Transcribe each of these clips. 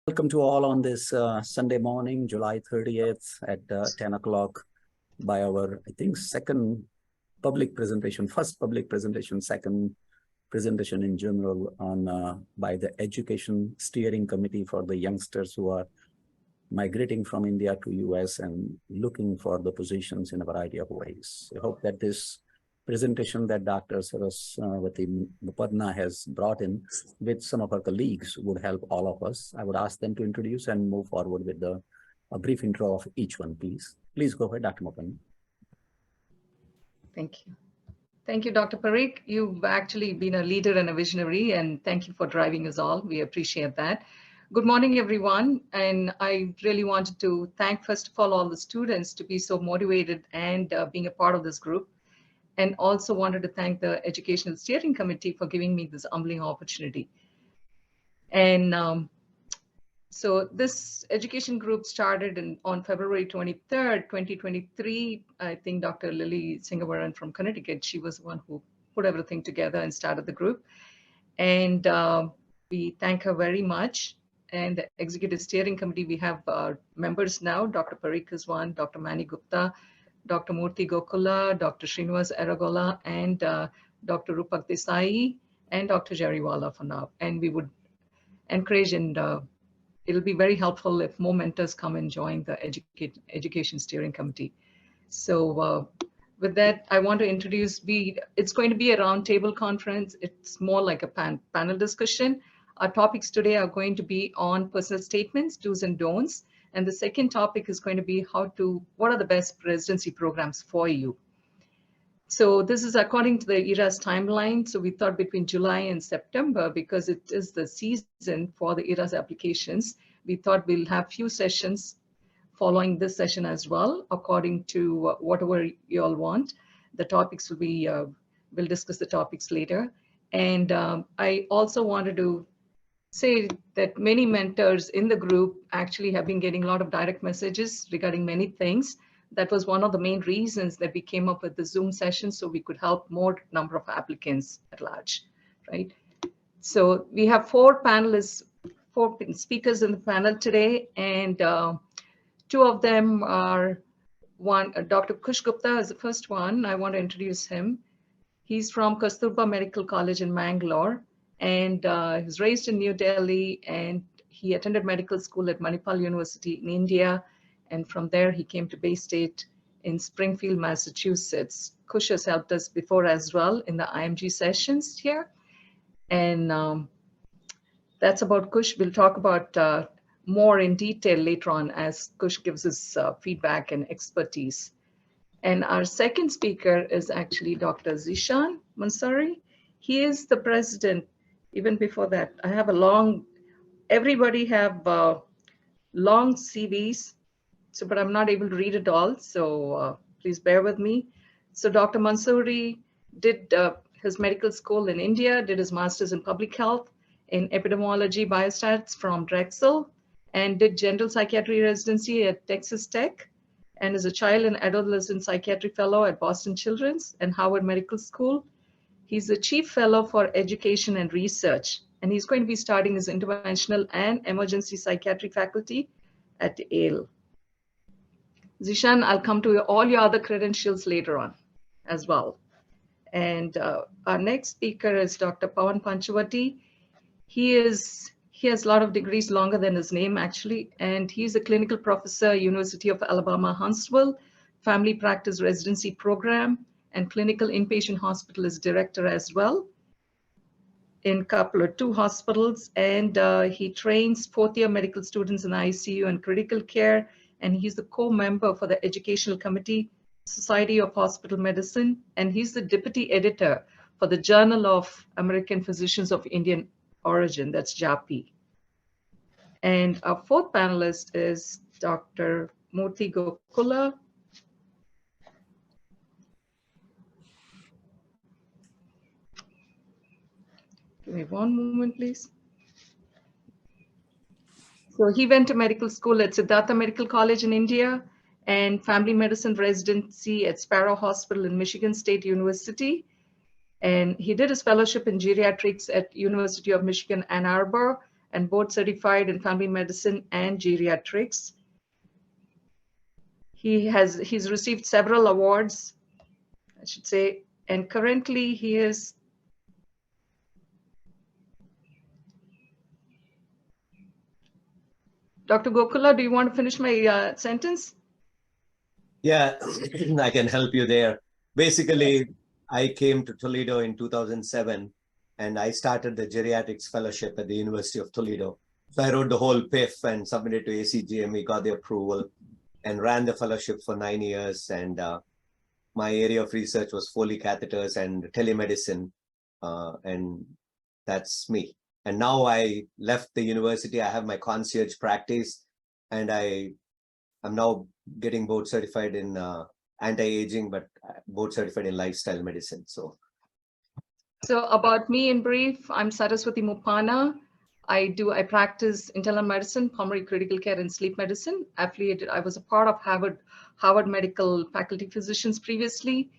Welcome to all on this Sunday morning, July 30th at 10 o'clock by our, I think, second public presentation, first public presentation, second presentation in general on by the Education Steering Committee for the youngsters who are migrating from India to US and looking for the positions in a variety of ways. I hope that this presentation that Dr. Saraswati MUPPANA has brought in with some of our colleagues would help all of us. I would ask them to introduce and move forward with a brief intro of each one, please. Please go ahead, Dr. MUPPANA. Thank you. Thank you, Dr. Parikh. You've actually been a leader and a visionary, and thank you for driving us all. We appreciate that. Good morning, everyone. And I really wanted to thank, first of all the students to be so motivated and being a part of this group. And also wanted to thank the Educational Steering Committee for giving me this humbling opportunity. And so this education group started on February 23rd, 2023. I think Dr. Lily Singavaran from Connecticut, she was the one who put everything together and started the group. And we thank her very much. And the Executive Steering Committee, we have members now. Dr. Parikh is one, Dr. Mani Gupta, Dr. Murthy Gokula, Dr. Srinivas Aragola, and Dr. Rupak Desai, and Dr. Jariwala for now. And we would encourage, and it'll be very helpful if more mentors come and join the Education Steering Committee. So with that, I want to introduce, it's going to be a roundtable conference. It's more like a panel discussion. Our topics today are going to be on personal statements, do's and don'ts. And the second topic is going to be what are the best residency programs for you? So this is according to the ERAS timeline. So we thought between July and September, because it is the season for the ERAS applications, we thought we'll have few sessions following this session as well, according to whatever you all want. The topics will be, we'll discuss the topics later. And I also wanted to say that many mentors in the group actually have been getting a lot of direct messages regarding many things. That was one of the main reasons that we came up with the Zoom session, so we could help more number of applicants at large, right? So we have four speakers in the panel today, and two of them are Dr. Kush Gupta is the first one. I want to introduce him. He's from Kasturba Medical College in Mangalore. And he's raised in New Delhi, and he attended medical school at Manipal University in India. And from there, he came to Bay State in Springfield, Massachusetts. Kush has helped us before as well in the IMG sessions here. And that's about Kush. We'll talk about more in detail later on as Kush gives us feedback and expertise. And our second speaker is actually Dr. Zishan Mansari. He is the president. Even before that, I have everybody have long CVs, but I'm not able to read it all, so please bear with me. So Dr. Mansouri did his medical school in India, did his master's in public health in epidemiology biostats from Drexel, and did general psychiatry residency at Texas Tech, and is a child and adolescent psychiatry fellow at Boston Children's and Harvard Medical School. He's the Chief Fellow for Education and Research, and he's going to be starting his interventional and emergency psychiatry faculty at Yale. Zishan, I'll come to all your other credentials later on as well. And our next speaker is Dr. Pawan Panchavati. He has a lot of degrees, longer than his name actually, and he's a clinical professor, University of Alabama, Huntsville, Family Practice Residency Program, and clinical inpatient hospitalist director as well in two hospitals. And he trains fourth-year medical students in ICU and critical care. And he's the co-member for the Educational Committee, Society of Hospital Medicine. And he's the deputy editor for the Journal of American Physicians of Indian Origin, that's JAPI. And our fourth panelist is Dr. Murthy Gokula. Give me one moment, please. So he went to medical school at Siddhartha Medical College in India and family medicine residency at Sparrow Hospital in Michigan State University. And he did his fellowship in geriatrics at University of Michigan, Ann Arbor, and board certified in family medicine and geriatrics. He's received several awards, I should say, and currently he is Dr. Gokula, do you want to finish my sentence? Yeah, I can help you there. Basically, I came to Toledo in 2007 and I started the geriatrics fellowship at the University of Toledo. So I wrote the whole PIF and submitted to ACGME, got the approval and ran the fellowship for 9 years. And my area of research was Foley catheters and telemedicine. And that's me. And now I left the university. I have my concierge practice and I'm now getting board certified in anti-aging, but board certified in lifestyle medicine. So about me in brief, I'm Saraswati MUPPANA. I practice internal medicine, pulmonary critical care, and sleep medicine. Affiliated, I was a part of Harvard Medical Faculty Physicians previously,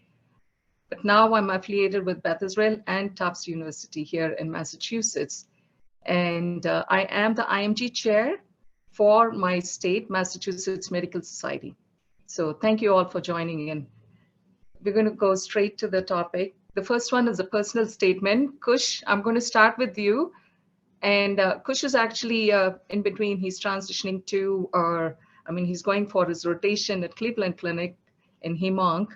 but now I'm affiliated with Beth Israel and Tufts University here in Massachusetts. And I am the IMG chair for my state, Massachusetts Medical Society. So thank you all for joining in. We're going to go straight to the topic. The first one is a personal statement. Kush, I'm going to start with you. And Kush is actually in between. He's transitioning to, he's going for his rotation at Cleveland Clinic in Hemonk.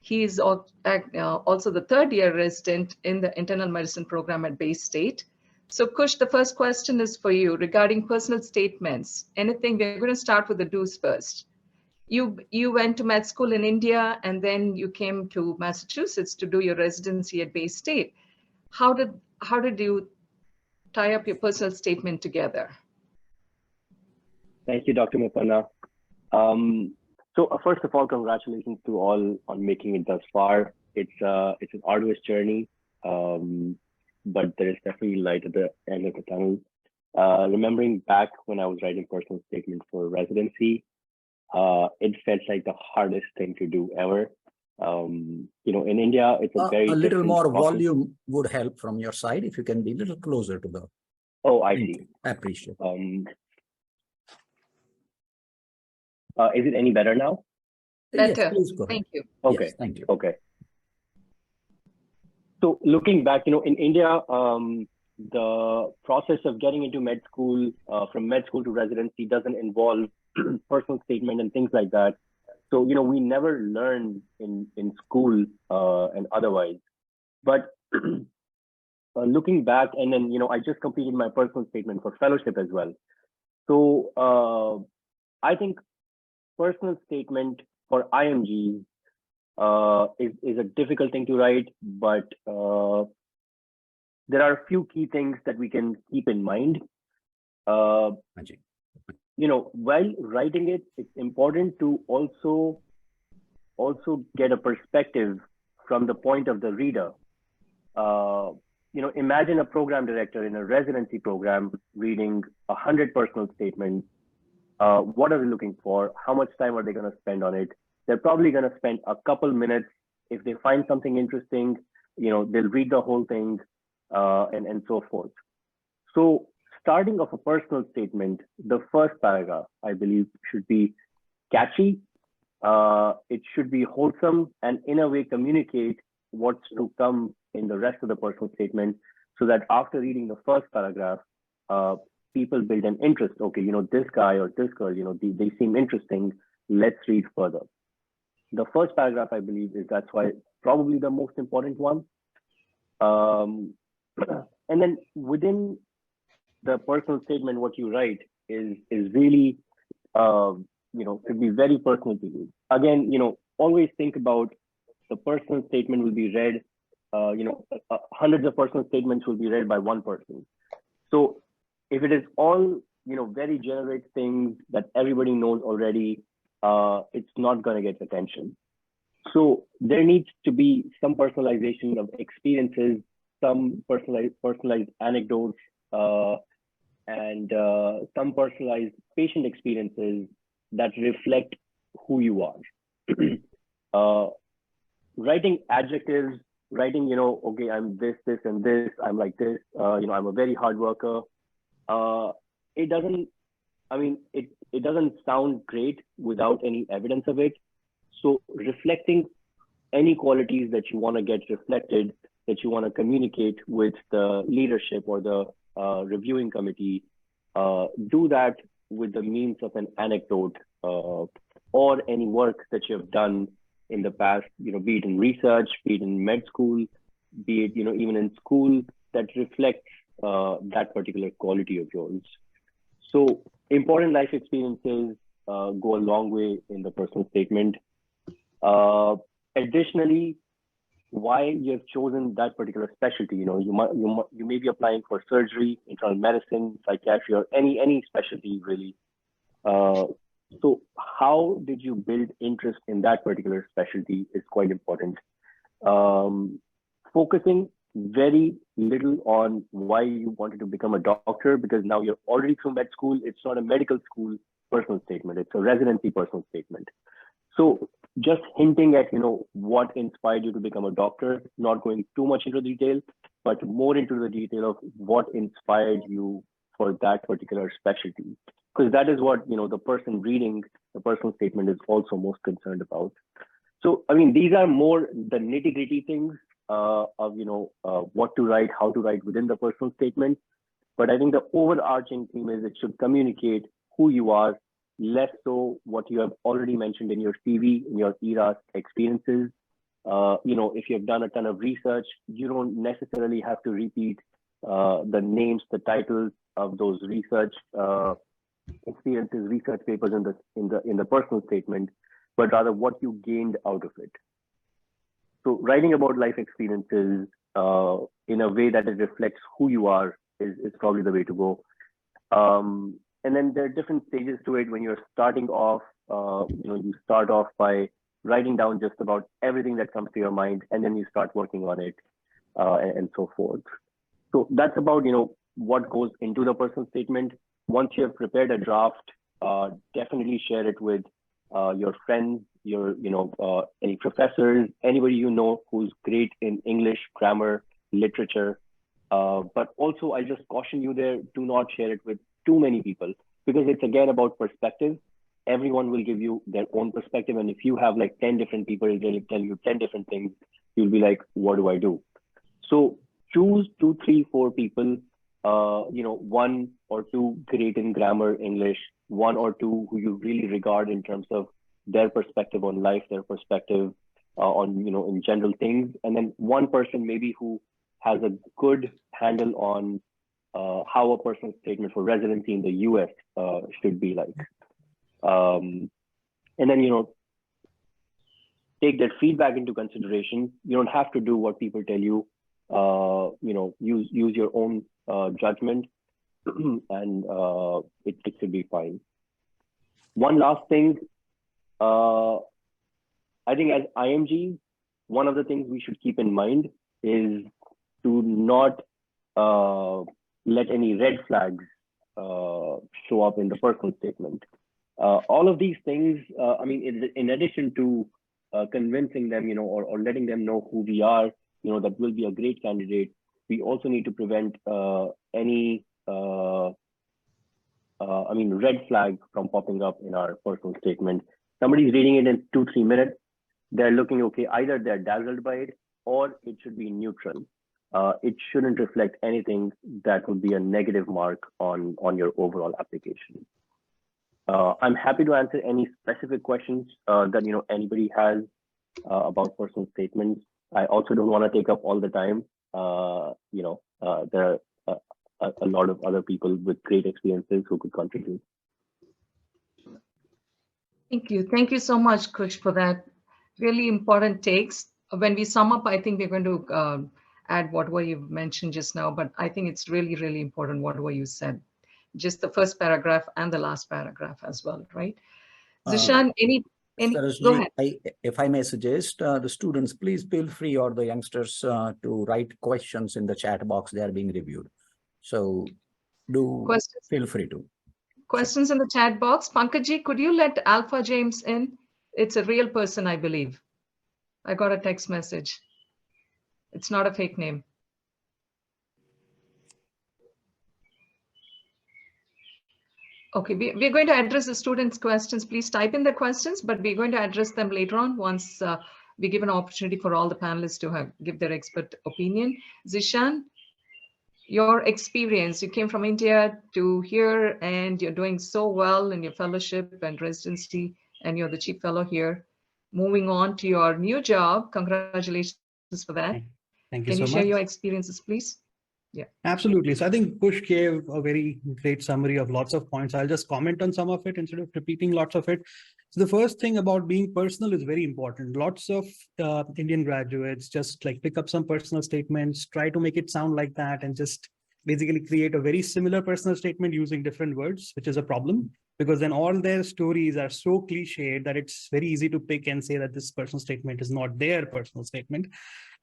He's also the third-year resident in the internal medicine program at Bay State. So Kush, the first question is for you regarding personal statements. Anything, we're going to start with the do's first. You went to med school in India and then you came to Massachusetts to do your residency at Bay State. How did you tie up your personal statement together? Thank you, Dr. Muppana. So first of all, congratulations to all on making it thus far. It's an arduous journey, but there is definitely light at the end of the tunnel. Remembering back when I was writing personal statements for residency, it felt like the hardest thing to do ever. In India, it's a very a little more process. volume would help from your side if you can be a little closer to the. Oh, I see. I appreciate. Is it any better now? Better. Yes, please go ahead. Thank you. Okay. Yes, thank you. Okay. So looking back, in India, the process of getting into med school, from med school to residency, doesn't involve personal statement and things like that. So, we never learn in school and otherwise. But looking back, and then, I just completed my personal statement for fellowship as well. So I think personal statement for IMGs is a difficult thing to write, but there are a few key things that we can keep in mind. While writing it, it's important to also get a perspective from the point of the reader. Imagine a program director in a residency program reading 100 personal statements. What are they looking for? How much time are they going to spend on it? They're probably going to spend a couple minutes. If they find something interesting, they'll read the whole thing and so forth. So starting off a personal statement, the first paragraph, I believe, should be catchy. It should be wholesome and in a way communicate what's to come in the rest of the personal statement so that after reading the first paragraph, people build an interest. Okay, this guy or this girl, they seem interesting. Let's read further. The first paragraph, I believe, that's why probably the most important one. And then within the personal statement, what you write is really, should be very personal to you. Again, always think about the personal statement will be read, hundreds of personal statements will be read by one person. So if it is all, very generic things that everybody knows already, it's not going to get attention. So there needs to be some personalization of experiences, some personalized anecdotes, and some personalized patient experiences that reflect who you are. Writing adjectives, writing, okay, I'm this, and this, I'm like this, I'm a very hard worker. it doesn't, I mean, it doesn't sound great without any evidence of it. So reflecting any qualities that you want to get reflected, that you want to communicate with the leadership or the reviewing committee, do that with the means of an anecdote or any work that you have done in the past, be it in research, be it in med school, be it, even in school, that reflects that particular quality of yours. So important life experiences go a long way in the personal statement. Additionally, why you have chosen that particular specialty. You may be applying for surgery, internal medicine, psychiatry, or any specialty really. So how did you build interest in that particular specialty is quite important. Focusing very little on why you wanted to become a doctor, because now you're already through med school. It's not a medical school personal statement. It's a residency personal statement. So just hinting at, what inspired you to become a doctor, not going too much into detail, but more into the detail of what inspired you for that particular specialty. Because that is what, the person reading the personal statement is also most concerned about. So, I mean, these are more the nitty-gritty things of, what to write, how to write within the personal statement. But I think the overarching theme is it should communicate who you are, less so what you have already mentioned in your CV, in your ERAS experiences. If you have done a ton of research, you don't necessarily have to repeat the names, the titles of those research experiences, research papers in the personal statement, but rather what you gained out of it. So writing about life experiences in a way that it reflects who you are is probably the way to go. And then there are different stages to it. When you're starting off, you start off by writing down just about everything that comes to your mind, and then you start working on it and so forth. So that's about, what goes into the personal statement. Once you have prepared a draft, definitely share it with your friends, your, any professors, anybody who's great in English, grammar, literature. But also, I just caution you there, do not share it with too many people, because it's again about perspective. Everyone will give you their own perspective. And if you have like 10 different people really tell you 10 different things, you'll be like, what do I do? So choose 2, 3, 4 people, 1 or 2 great in grammar, English, 1 or 2 who you really regard in terms of their perspective on life, their perspective on, in general things. And then 1 person maybe who has a good handle on how a personal statement for residency in the US should be like. And then, take that feedback into consideration. You don't have to do what people tell you. Use your own judgment, and it should be fine. One last thing, I think as IMG, one of the things we should keep in mind is to not let any red flags show up in the personal statement. All of these things, I mean, in addition to convincing them, or letting them know who we are, that will be a great candidate, we also need to prevent any, red flag from popping up in our personal statement. Somebody's reading it in 2-3 minutes. They're looking okay. Either they're dazzled by it, or it should be neutral. It shouldn't reflect anything that would be a negative mark on your overall application. I'm happy to answer any specific questions that anybody has about personal statements. I also don't want to take up all the time. There are a lot of other people with great experiences who could contribute. Thank you. Thank you so much, Kush, for that really important takes. When we sum up, I think we're going to add whatever you've mentioned just now, but I think it's really, really important whatever you said. Just the first paragraph and the last paragraph as well, right? Zishan, any go ahead. If I may suggest, the students, please feel free, or the youngsters, to write questions in the chat box. They are being reviewed. So feel free to. Questions in the chat box. Pankaj, could you let Alpha James in? It's a real person, I believe. I got a text message. It's not a fake name. Okay, we're going to address the students' questions. Please type in the questions, but we're going to address them later on once we give an opportunity for all the panelists to give their expert opinion. Zishan, your experience, you came from India to here and you're doing so well in your fellowship and residency, and you're the chief fellow here. Moving on to your new job, congratulations for that. Thank you Can so you share much. your experiences, please? Yeah. Absolutely. So I think Kush gave a very great summary of lots of points. I'll just comment on some of it instead of repeating lots of it. So the first thing about being personal is very important. Lots of Indian graduates just like pick up some personal statements, try to make it sound like that, and just basically create a very similar personal statement using different words, which is a problem because then all their stories are so cliched that it's very easy to pick and say that this personal statement is not their personal statement.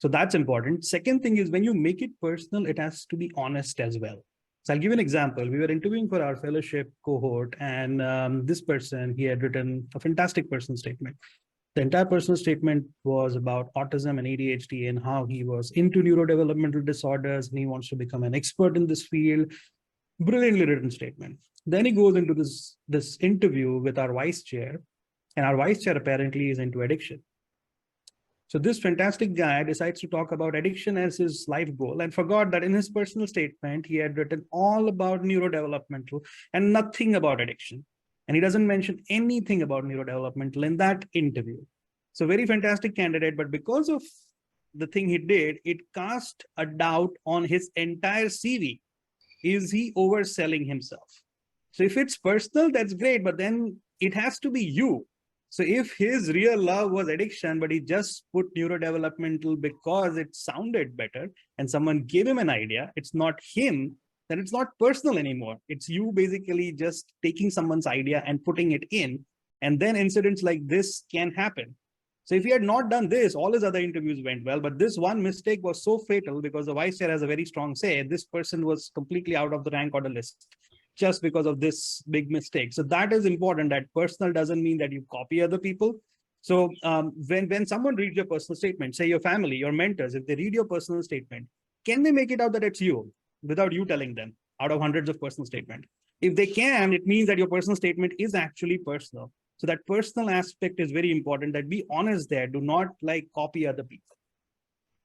So that's important. Second thing is when you make it personal, it has to be honest as well. So I'll give you an example. We were interviewing for our fellowship cohort, and this person, he had written a fantastic personal statement. The entire personal statement was about autism and ADHD and how he was into neurodevelopmental disorders and he wants to become an expert in this field. Brilliantly written statement. Then he goes into this interview with our vice chair, and our vice chair apparently is into addiction. So this fantastic guy decides to talk about addiction as his life goal and forgot that in his personal statement, he had written all about neurodevelopmental and nothing about addiction. And he doesn't mention anything about neurodevelopmental in that interview. So very fantastic candidate, but because of the thing he did, it cast a doubt on his entire CV. Is he overselling himself? So if it's personal, that's great, but then it has to be you. So if his real love was addiction, but he just put neurodevelopmental because it sounded better and someone gave him an idea, it's not him, then it's not personal anymore. It's you basically just taking someone's idea and putting it in, and then incidents like this can happen. So if he had not done this, all his other interviews went well, but this one mistake was so fatal because the vice chair has a very strong say. This person was completely out of the rank order list just because of this big mistake. So that is important, that personal doesn't mean that you copy other people. So when someone reads your personal statement, say your family, your mentors, if they read your personal statement, can they make it out that it's you without you telling them out of hundreds of personal statements? If they can, it means that your personal statement is actually personal. So that personal aspect is very important, that be honest there, do not like copy other people.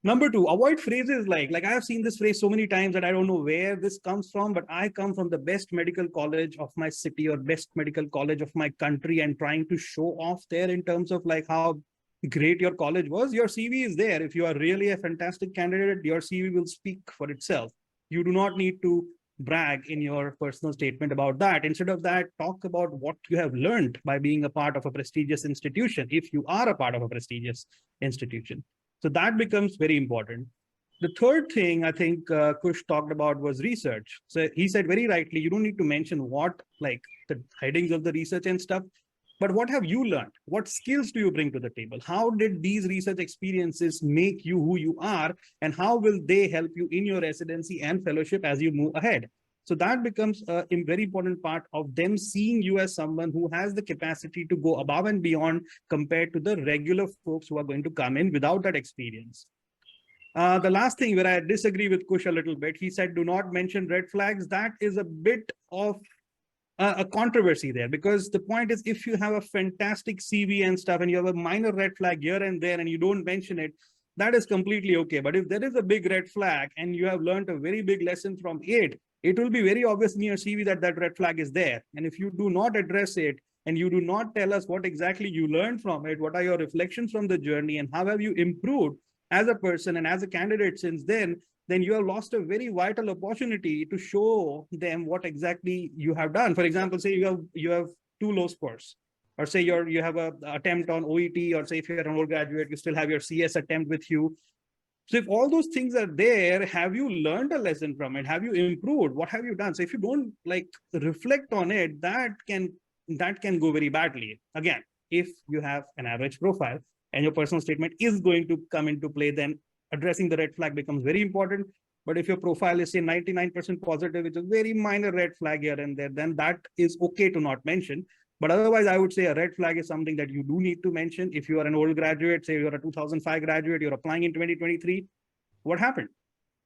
Number two, avoid phrases like I have seen this phrase so many times that I don't know where this comes from, but I come from the best medical college of my city or best medical college of my country, and trying to show off there in terms of like how great your college was. Your CV is there. If you are really a fantastic candidate, your CV will speak for itself. You do not need to brag in your personal statement about that. Instead of that, talk about what you have learned by being a part of a prestigious institution, if you are a part of a prestigious institution. So that becomes very important. The third thing I think Kush talked about was research. So he said very rightly, you don't need to mention what, like the headings of the research and stuff, but what have you learned? What skills do you bring to the table? How did these research experiences make you who you are? And how will they help you in your residency and fellowship as you move ahead? So that becomes a very important part of them seeing you as someone who has the capacity to go above and beyond compared to the regular folks who are going to come in without that experience. The last thing where I disagree with Kush a little bit, he said, do not mention red flags. That is a bit of a controversy there, because the point is, if you have a fantastic CV and stuff and you have a minor red flag here and there and you don't mention it, that is completely okay. But if there is a big red flag and you have learned a very big lesson from it, it will be very obvious in your CV that that red flag is there. And if you do not address it and you do not tell us what exactly you learned from it, what are your reflections from the journey and how have you improved as a person and as a candidate since then you have lost a very vital opportunity to show them what exactly you have done. For example, say you have 2 low scores, or say you have a attempt on OET, or say if you're an old graduate, you still have your CS attempt with you. So if all those things are there, have you learned a lesson from it? Have you improved? What have you done? So if you don't like reflect on it, that can go very badly. Again, if you have an average profile and your personal statement is going to come into play, then addressing the red flag becomes very important. But if your profile is say 99% positive, which is a very minor red flag here and there, then that is okay to not mention. But otherwise, I would say a red flag is something that you do need to mention. If you are an old graduate, say you're a 2005 graduate, you're applying in 2023, what happened?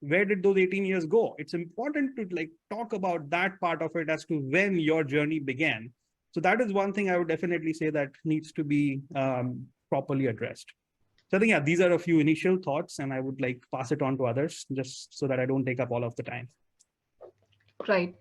where did those 18 years go? It's important to like talk about that part of it as to when your journey began. So that is one thing I would definitely say that needs to be properly addressed. So I think, yeah, these are a few initial thoughts, and I would like pass it on to others just so that I don't take up all of the time. Right.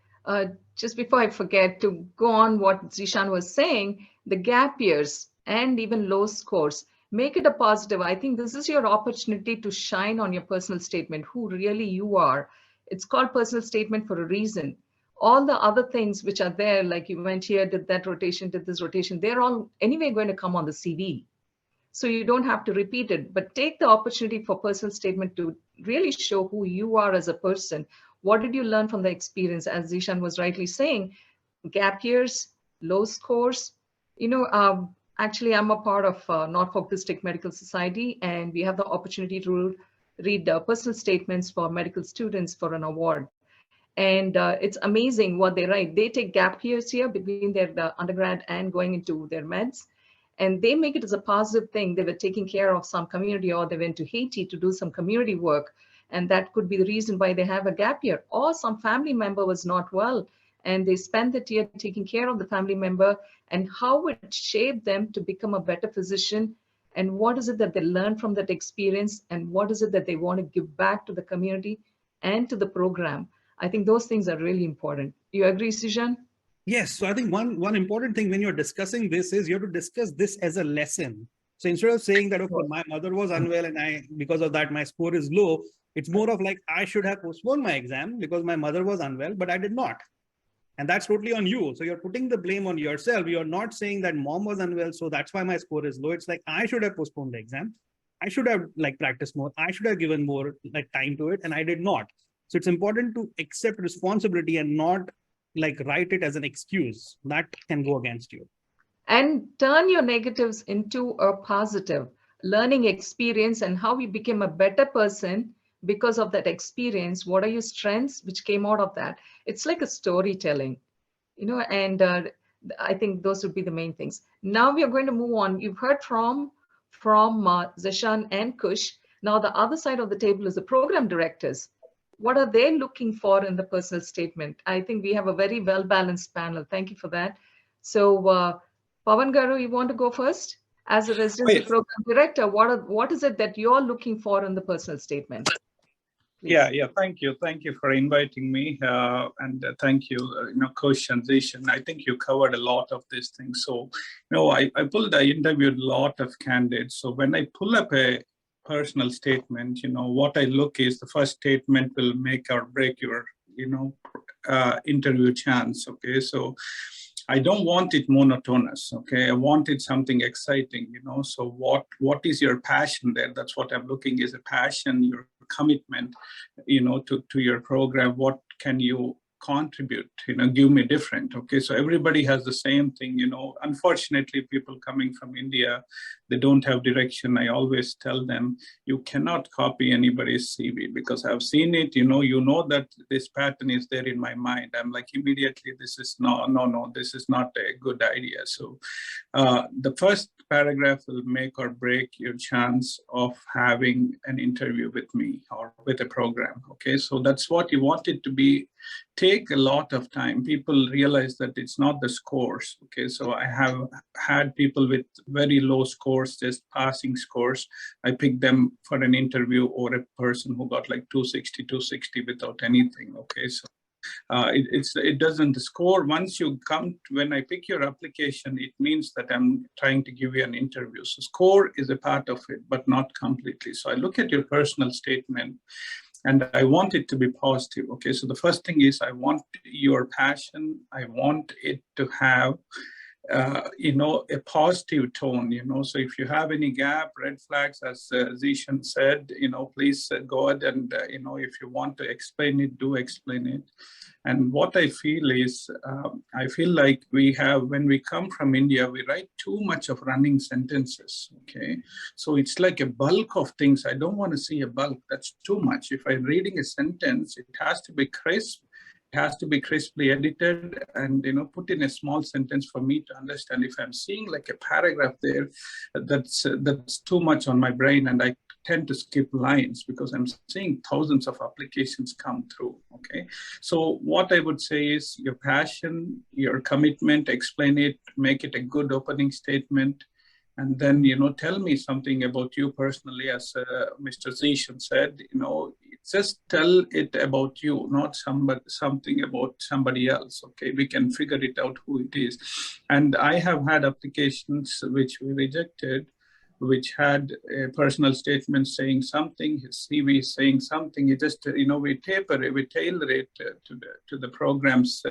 Just before I forget to go on what Zishan was saying, the gap years and even low scores, make it a positive. I think this is your opportunity to shine on your personal statement, who really you are. It's called personal statement for a reason. All the other things which are there, like you went here, did that rotation, did this rotation, they're all anyway going to come on the CV. So you don't have to repeat it, but take the opportunity for personal statement to really show who you are as a person. What did you learn from the experience? As Zishan was rightly saying, gap years, low scores. Actually, I'm a part of Norfolk District Medical Society, and we have the opportunity to read personal statements for medical students for an award. And it's amazing what they write. They take gap years here between their undergrad and going into their meds. And they make it as a positive thing. They were taking care of some community, or they went to Haiti to do some community work. And that could be the reason why they have a gap year. Or some family member was not well, and they spent the year taking care of the family member, and how it shaped them to become a better physician. And what is it that they learned from that experience? And what is it that they want to give back to the community and to the program? I think those things are really important. You agree, Sujan? Yes. So I think one important thing when you're discussing this is you have to discuss this as a lesson. So instead of saying that, okay, my mother was unwell and because of that, my score is low, it's more of like, I should have postponed my exam because my mother was unwell, but I did not. And that's totally on you. So you're putting the blame on yourself. You're not saying that mom was unwell, so that's why my score is low. It's like, I should have postponed the exam. I should have like practiced more. I should have given more like time to it, and I did not. So it's important to accept responsibility and not like write it as an excuse that can go against you. And turn your negatives into a positive learning experience, and how you became a better person because of that experience. What are your strengths which came out of that? It's like a storytelling, and I think those would be the main things. Now we are going to move on. You've heard from Zishan and Kush. Now the other side of the table is the program directors. What are they looking for in the personal statement? I think we have a very well-balanced panel. Thank you for that. So Pawan Garu, you want to go first? As a residency program director, what is it that you're looking for in the personal statement? Please. Yeah. Thank you for inviting me, and thank you, Kush and Zishan. I think you covered a lot of these things. So, I interviewed a lot of candidates. So when I pull up a personal statement, what I look is the first statement will make or break your, interview chance. Okay, so I don't want it monotonous. Okay, I wanted something exciting. So what is your passion there? That's what I'm looking is a passion, your commitment, to your program. What can you contribute, give me different. Okay, so everybody has the same thing. Unfortunately, people coming from India, they don't have direction. I always tell them, you cannot copy anybody's CV, because I've seen it. You know that this pattern is there in my mind. I'm like, immediately, this is no, this is not a good idea. So the first paragraph will make or break your chance of having an interview with me or with a program. Okay, so that's what you want it to be. Take a lot of time. People realize that it's not the scores. Okay, so I have had people with very low scores, just passing scores. I pick them for an interview, or a person who got like 260 without anything. Okay, so it doesn't score. Once you come when I pick your application, it means that I'm trying to give you an interview. So score is a part of it, but not completely. So I look at your personal statement, and I want it to be positive. Okay, so the first thing is I want your passion. I want it to have, a positive tone. So if you have any gap, red flags, as Zishan said, please go ahead and, if you want to explain it, do explain it. And what I feel is, I feel like when we come from India, we write too much of running sentences, okay? So it's like a bulk of things. I don't want to see a bulk. That's too much. If I'm reading a sentence, it has to be crisp. has to be crisply edited and, you know, put in a small sentence for me to understand. If I'm seeing like a paragraph there, that's too much on my brain, and I tend to skip lines because I'm seeing thousands of applications come through. Okay, so what I would say is your passion, your commitment, explain it, make it a good opening statement, and then, you know, tell me something about you personally. As Mr. Zishan said, you know, just tell it about you, not something about somebody else. Okay, we can figure it out who it is. And I have had applications which we rejected, which had a personal statement saying something, his CV saying something. It just, you know, we tailor it to the program's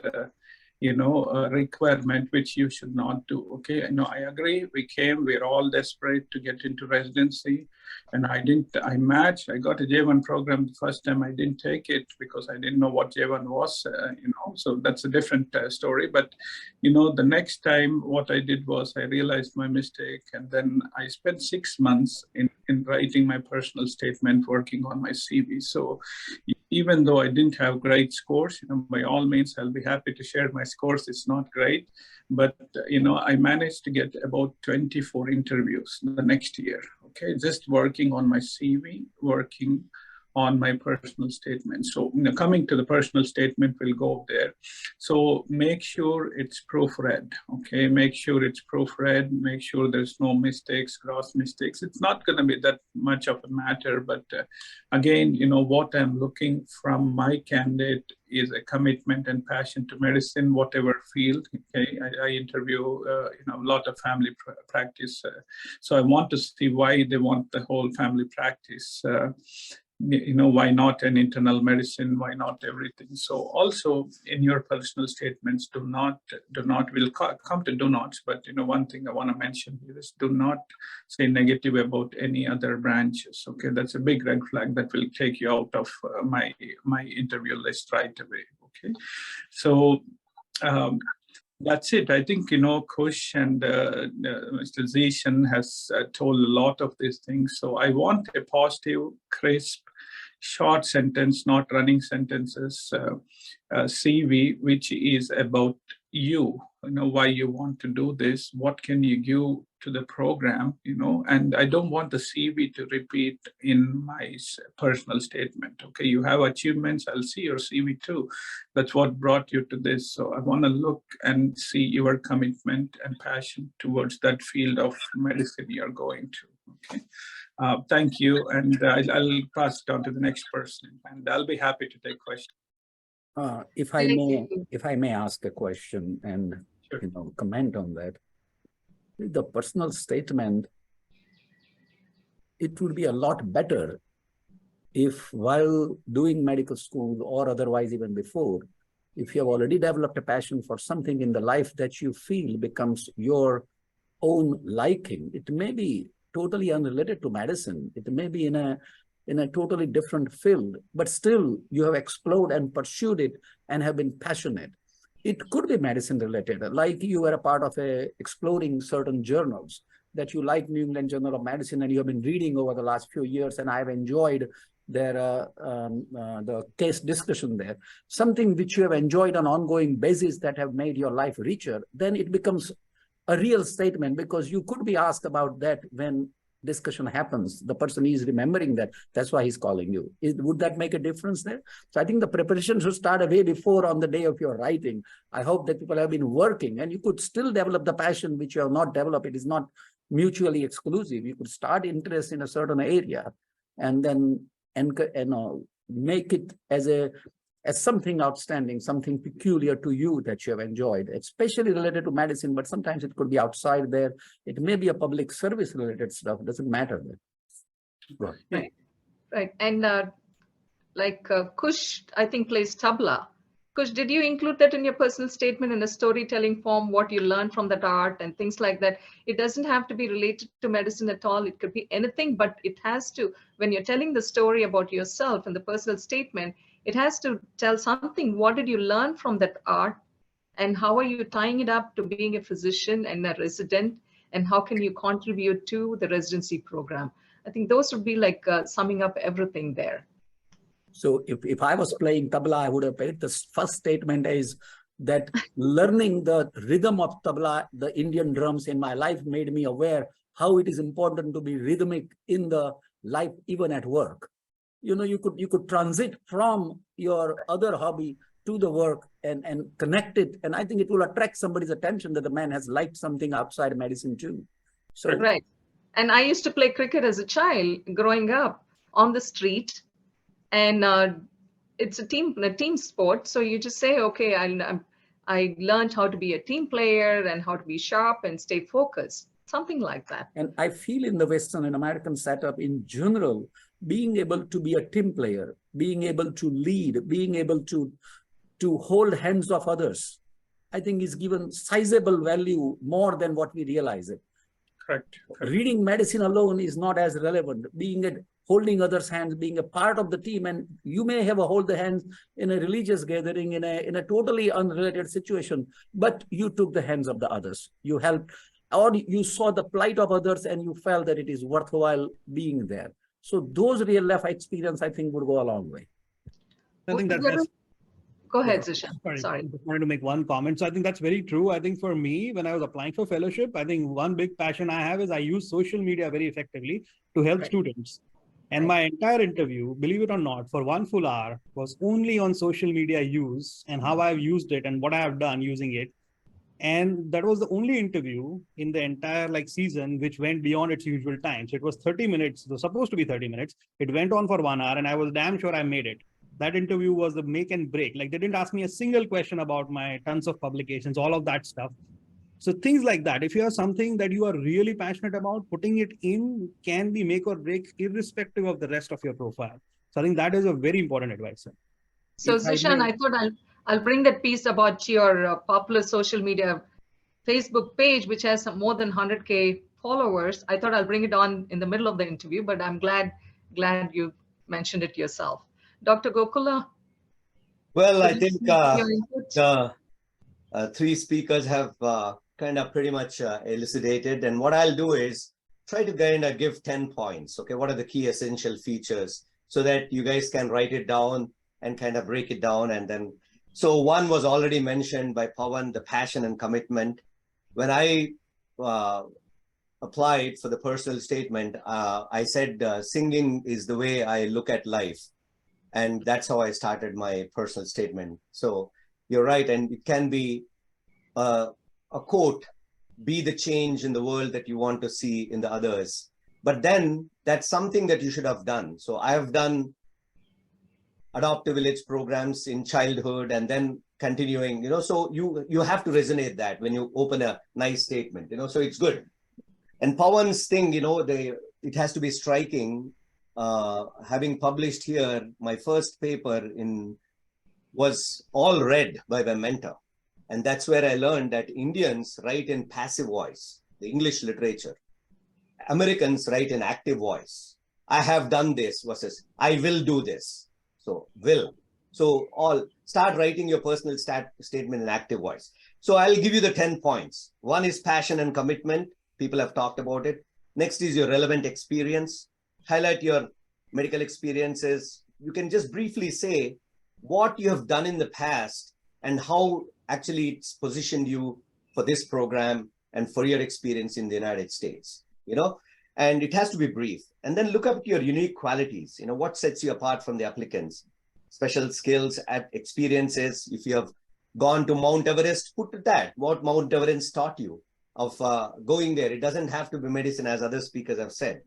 requirement, which you should not do. Okay, no, I agree. We're all desperate to get into residency, and I matched. I got a J1 program the first time. I didn't take it because I didn't know what J1 was, so that's a different story. But, you know, the next time what I did was I realized my mistake, and then I spent 6 months in writing my personal statement, working on my CV. So even though I didn't have great scores, you know, by all means, I'll be happy to share my scores. It's not great, but, you know, I managed to get about 24 interviews the next year. Okay, just working on my CV, working on my personal statement. So, you know, coming to the personal statement, we'll go there. So make sure it's proofread. Okay, make sure it's proofread. Make sure there's no mistakes, gross mistakes. It's not going to be that much of a matter, but again, you know, what I'm looking from my candidate is a commitment and passion to medicine, whatever field. Okay, I interview a lot of family practice, so I want to see why they want the whole family practice. Why not an internal medicine? Why not everything? So also in your personal statements, we'll come to do nots, but, you know, one thing I want to mention here is do not say negative about any other branches. Okay, that's a big red flag that will take you out of my interview list right away. Okay, so that's it. I think, you know, Kush and Mr. Zishan has told a lot of these things. So I want a positive, crisp, short sentence, not running sentences, CV, which is about you, why you want to do this, what can you give to the program, and I don't want the CV to repeat in my personal statement. Okay, you have achievements, I'll see your CV too. That's what brought you to this. So I want to look and see your commitment and passion towards that field of medicine you're going to. Okay. Thank you, and I'll pass it on to the next person, and I'll be happy to take questions. If I may ask a question and sure, comment on that. The personal statement, it would be a lot better if while doing medical school or otherwise even before, if you have already developed a passion for something in the life that you feel becomes your own liking. It may be totally unrelated to medicine. It may be in a totally different field, but still you have explored and pursued it and have been passionate. It could be medicine related, like you were a part of exploring certain journals that you like, New England Journal of Medicine, and you have been reading over the last few years, and I've enjoyed their the case discussion there, something which you have enjoyed on an ongoing basis that have made your life richer, then it becomes a real statement, because you could be asked about that when discussion happens. The person is remembering that. That's why he's calling you. Would that make a difference there? So I think the preparation should start a way before on the day of your writing. I hope that people have been working, and you could still develop the passion which you have not developed. It is not mutually exclusive. You could start interest in a certain area and then make it as something outstanding, something peculiar to you that you have enjoyed, especially related to medicine, but sometimes it could be outside there. It may be a public service related stuff. It doesn't matter. Right. And Kush, I think, plays tabla. Kush, did you include that in your personal statement in a storytelling form, what you learned from that art and things like that? It doesn't have to be related to medicine at all. It could be anything, but it has to, when you're telling the story about yourself in the personal statement, it has to tell something. What did you learn from that art? And how are you tying it up to being a physician and a resident? And how can you contribute to the residency program? I think those would be like summing up everything there. So if I was playing tabla, I would have played. The first statement is that learning the rhythm of tabla, the Indian drums in my life made me aware how it is important to be rhythmic in the life, even at work. You know, you could transit from your other hobby to the work and connect it. And I think it will attract somebody's attention that the man has liked something outside medicine too. So right. And I used to play cricket as a child growing up on the street, and it's a team sport. So you just say, okay, I learned how to be a team player and how to be sharp and stay focused, something like that. And I feel in the Western and American setup in general, being able to be a team player, being able to lead, being able to hold hands of others, I think is given sizable value more than what we realize it. Correct. Reading medicine alone is not as relevant. Holding others' hands, being a part of the team, and you may have a hold the hands in a religious gathering, in a totally unrelated situation, but you took the hands of the others. You helped, or you saw the plight of others and you felt that it is worthwhile being there. So those real life experience, I think, would go a long way. I think that's Go ahead, Zishan. Sorry. I just wanted to make one comment. So I think that's very true. I think for me, when I was applying for fellowship, I think one big passion I have is I use social media very effectively to help students. And my entire interview, believe it or not, for 1 full hour was only on social media use and how I've used it and what I have done using it. And that was the only interview in the entire season which went beyond its usual time. So it was 30 minutes. It was supposed to be 30 minutes. It went on for 1 hour and I was damn sure I made it. That interview was the make and break. They didn't ask me a single question about my tons of publications, all of that stuff. So things like that, if you have something that you are really passionate about, putting it in can be make or break irrespective of the rest of your profile. So I think that is a very important advice. So Zishan, I thought I'll bring that piece about your popular social media Facebook page, which has more than 100K followers. I thought I'll bring it on in the middle of the interview, but I'm glad you mentioned it yourself. Dr. Gokula? Well, I think the 3 speakers have kind of pretty much elucidated. And what I'll do is try to kind of give 10 points. Okay, what are the key essential features so that you guys can write it down and kind of break it down. And then, so one was already mentioned by Pawan, the passion and commitment. When I applied for the personal statement, I said singing is the way I look at life. And that's how I started my personal statement. So you're right. And it can be a quote, be the change in the world that you want to see in the others. But then that's something that you should have done. So I have done adoptive village programs in childhood and then continuing, so you have to resonate that when you open a nice statement, so it's good. And Pawan's thing, it has to be striking. Having published here, my first paper was all read by my mentor. And that's where I learned that Indians write in passive voice, the English literature. Americans write in active voice. I have done this versus I will do this. So will. So all start writing your personal statement in active voice. So I'll give you the 10 points. One is passion and commitment. People have talked about it. Next is your relevant experience. Highlight your medical experiences. You can just briefly say what you have done in the past and how actually it's positioned you for this program and for your experience in the United States, and it has to be brief. And then look up your unique qualities, what sets you apart from the applicants, special skills, experiences. If you have gone to Mount Everest, put that, what Mount Everest taught you of going there. It doesn't have to be medicine, as other speakers have said.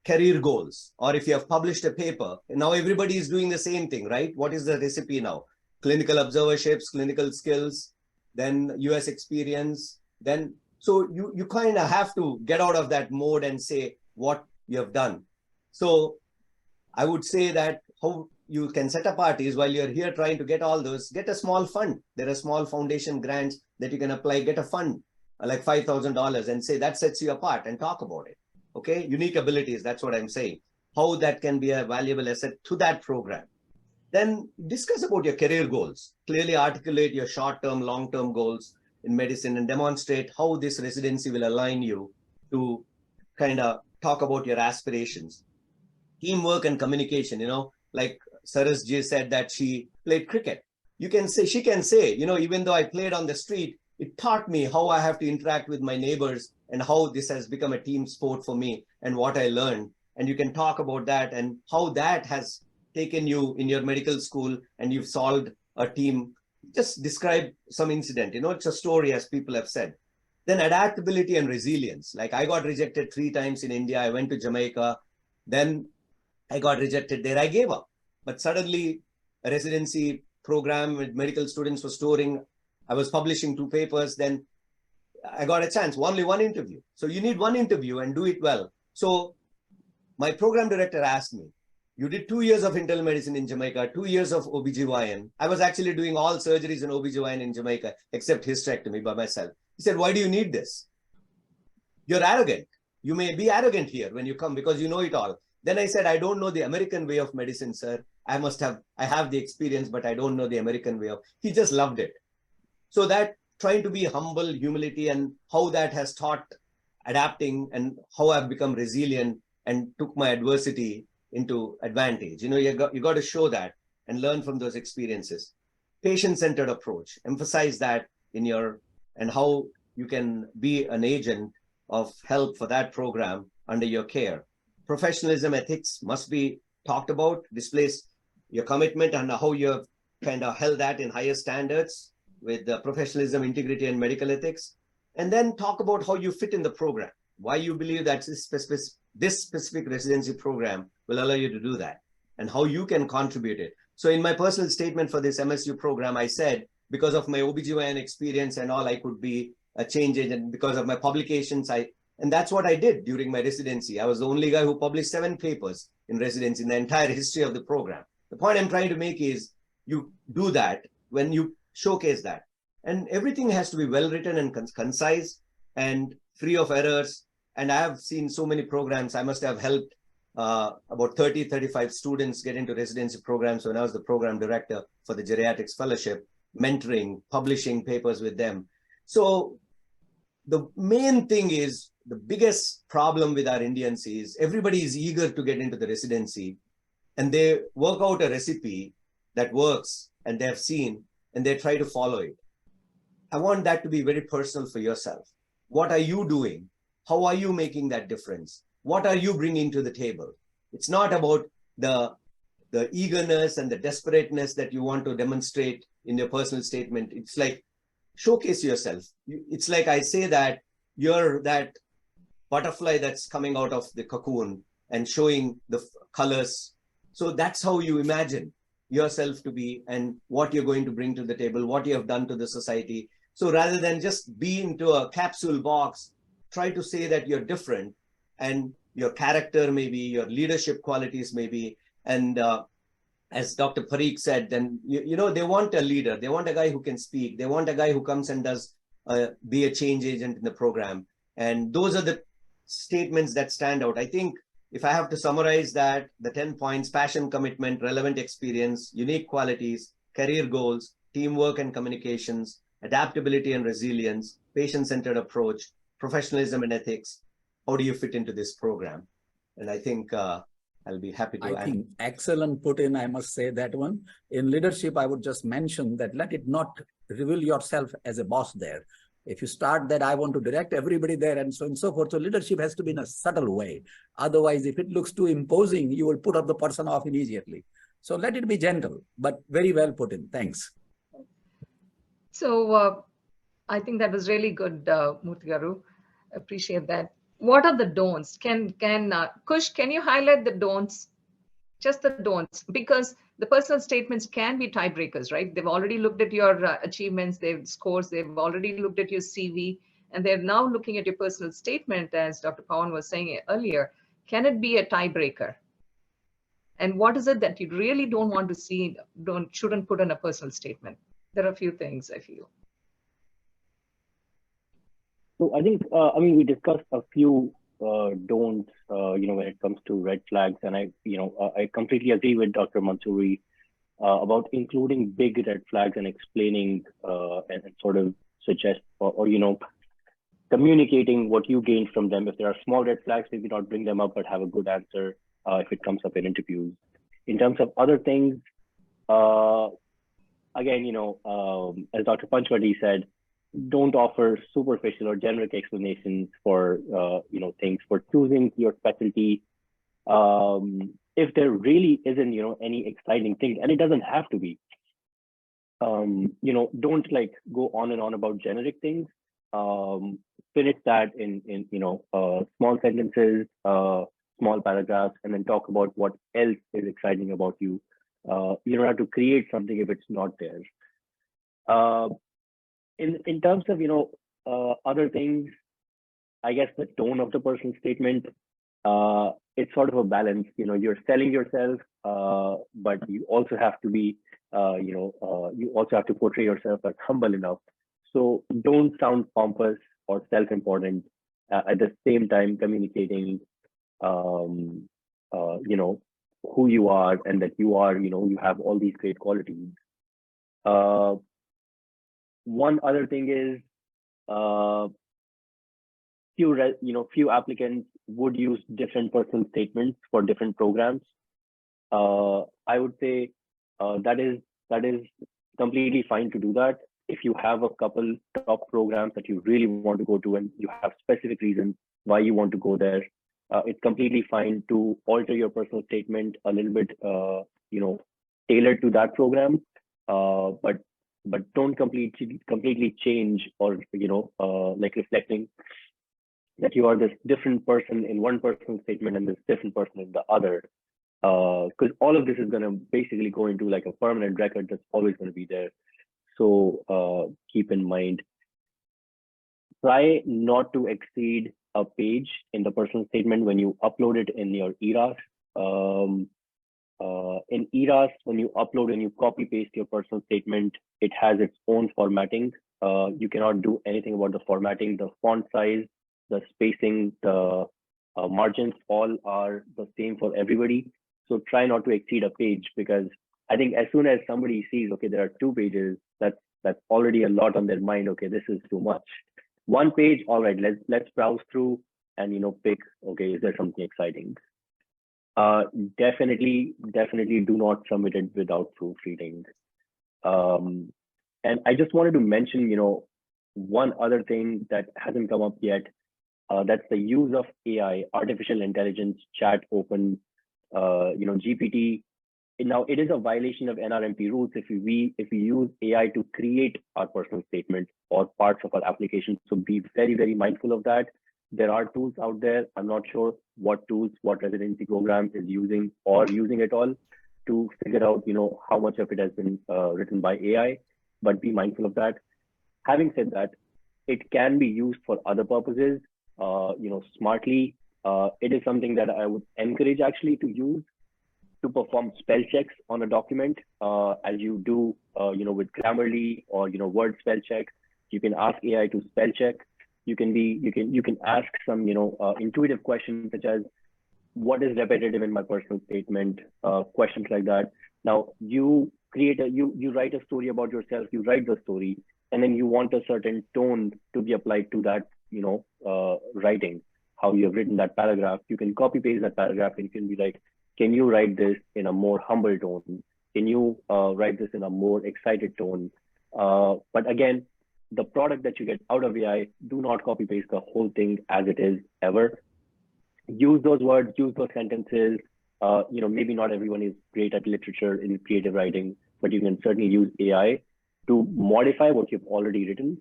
Career goals, or if you have published a paper, now everybody is doing the same thing, right? What is the recipe now? Clinical observerships, clinical skills, then US experience, then, so you kind of have to get out of that mode and say what you have done. So I would say that how you can set apart is while you're here trying to get all those, get a small fund. There are small foundation grants that you can apply, get a fund like $5,000 and say that sets you apart and talk about it. Okay, unique abilities, that's what I'm saying. How that can be a valuable asset to that program. Then discuss about your career goals. Clearly articulate your short-term, long-term goals in medicine and demonstrate how this residency will align you to kind of talk about your aspirations. Teamwork and communication, Saras ji said that she played cricket. You can say, she can say, you know, even though I played on the street, it taught me how I have to interact with my neighbors and how this has become a team sport for me and what I learned. And you can talk about that and how that has taken you in your medical school and you've solved a team. Just describe some incident, you know, it's a story, as people have said. Then adaptability and resilience. Like I got rejected 3 times in India. I went to Jamaica. Then I got rejected there. I gave up. But suddenly a residency program with medical students was touring. I was publishing 2 papers. Then I got a chance, only 1 interview. So you need 1 interview and do it well. So my program director asked me, you did 2 years of internal medicine in Jamaica, 2 years of OBGYN. I was actually doing all surgeries in OBGYN in Jamaica, except hysterectomy by myself. He said, why do you need this? You're arrogant. You may be arrogant here when you come because you know it all. Then I said, I don't know the American way of medicine, sir. I have the experience, but I don't know the American way of. He just loved it. So that trying to be humble, humility, and how that has taught adapting and how I've become resilient and took my adversity into advantage. You know, you got to show that and learn from those experiences. Patient-centered approach, emphasize that in your, and how you can be an agent of help for that program under your care. Professionalism, ethics must be talked about, displays your commitment and how you have kind of held that in higher standards with professionalism, integrity, and medical ethics. And then talk about how you fit in the program, why you believe that this specific residency program will allow you to do that, and how you can contribute it. So in my personal statement for this MSU program, I said, because of my OBGYN experience and all, I could be a change agent. Because of my publications, and that's what I did during my residency. I was the only guy who published 7 papers in residency in the entire history of the program. The point I'm trying to make is you do that when you showcase that. And everything has to be well written and concise and free of errors. And I have seen so many programs. I must have helped about 30, 35 students get into residency programs when I was the program director for the geriatrics fellowship, mentoring, publishing papers with them. So the main thing is, the biggest problem with our Indians is everybody is eager to get into the residency and they work out a recipe that works and they have seen and they try to follow it. I want that to be very personal for yourself. What are you doing? How are you making that difference? What are you bringing to the table? It's not about the eagerness and the desperateness that you want to demonstrate in your personal statement. It's like, showcase yourself. It's like I say that you're that butterfly that's coming out of the cocoon and showing the colors. So that's how you imagine yourself to be and what you're going to bring to the table, what you have done to the society. So rather than just be into a capsule box, try to say that you're different and your character maybe, your leadership qualities maybe. And as Dr. Parikh said, then, you know, they want a leader. They want a guy who can speak. They want a guy who comes and does be a change agent in the program. And those are the statements that stand out. I think if I have to summarize that, the 10 points: passion, commitment, relevant experience, unique qualities, career goals, teamwork and communications, adaptability and resilience, patient-centered approach, professionalism and ethics. How do you fit into this program? And I think I'll be happy to. I think excellent put in, I must say that one. In leadership, I would just mention that let it not reveal yourself as a boss there. If you start that, I want to direct everybody there and so on and so forth. So leadership has to be in a subtle way. Otherwise, if it looks too imposing, you will put up the person off immediately. So let it be gentle, but very well put in. Thanks. So I think that was really good, Murthy Garu. Appreciate that. What are the don'ts? Kush, can you highlight the don'ts? Just the don'ts, because the personal statements can be tiebreakers, right? They've already looked at your achievements, they've scores, they've already looked at your CV, and they're now looking at your personal statement, as Dr. Pawan was saying earlier. Can it be a tiebreaker? And what is it that you really don't want to see, shouldn't put in a personal statement? There are a few things, I feel. So I think, we discussed a few don'ts, when it comes to red flags. And I completely agree with Dr. Mansouri about including big red flags and explaining and sort of suggest or communicating what you gained from them. If there are small red flags, maybe not bring them up, but have a good answer if it comes up in interviews. In terms of other things, again, as Dr. PANKAJ said, don't offer superficial or generic explanations for things, for choosing your specialty. If there really isn't any exciting thing, and it doesn't have to be, don't like go on and on about generic things. Finish that in small sentences, small paragraphs, and then talk about what else is exciting about you. You don't have to create something if it's not there. In terms of other things, I guess the tone of the personal statement, it's sort of a balance. You're selling yourself, but you also have to be you also have to portray yourself as humble enough. So don't sound pompous or self-important, at the same time communicating who you are, and that you are you have all these great qualities. One other thing is, few applicants would use different personal statements for different programs. I would say that is completely fine to do that. If you have a couple top programs that you really want to go to, and you have specific reasons why you want to go there, it's completely fine to alter your personal statement a little bit, tailored to that program. But don't completely change, or like reflecting that you are this different person in one personal statement and this different person in the other. Because all of this is going to basically go into like a permanent record that's always going to be there. So keep in mind, try not to exceed a page in the personal statement when you upload it in your ERAS. In ERAS, when you upload and you copy paste your personal statement, it has its own formatting. You cannot do anything about the formatting. The font size, the spacing, the margins, all are the same for everybody. So try not to exceed a page, because I think as soon as somebody sees, okay, there are 2 pages, that's already a lot on their mind. Okay, this is too much. 1 page, all right, let's browse through and pick, okay, is there something exciting? Definitely do not submit it without proofreading. And I just wanted to mention, one other thing that hasn't come up yet. That's the use of AI, artificial intelligence, chat, open, GPT. Now, it is a violation of NRMP rules if we use AI to create our personal statement or parts of our application. So be very, very mindful of that. There are tools out there. I'm not sure what tools, what residency program is using or using at all to figure out, how much of it has been written by AI, but be mindful of that. Having said that, it can be used for other purposes, smartly. It is something that I would encourage actually to use to perform spell checks on a document, as you do, with Grammarly or, word spell check. You can ask AI to spell check. You can ask some, intuitive questions such as, what is repetitive in my personal statement? Questions like that. Now you write a story about yourself, you write the story, and then you want a certain tone to be applied to that, writing, how you have written that paragraph. You can copy paste that paragraph and you can be like, can you write this in a more humble tone? Can you write this in a more excited tone? But again, the product that you get out of AI, do not copy paste the whole thing as it is ever. Use those words, use those sentences. Maybe not everyone is great at literature in creative writing, but you can certainly use AI to modify what you've already written.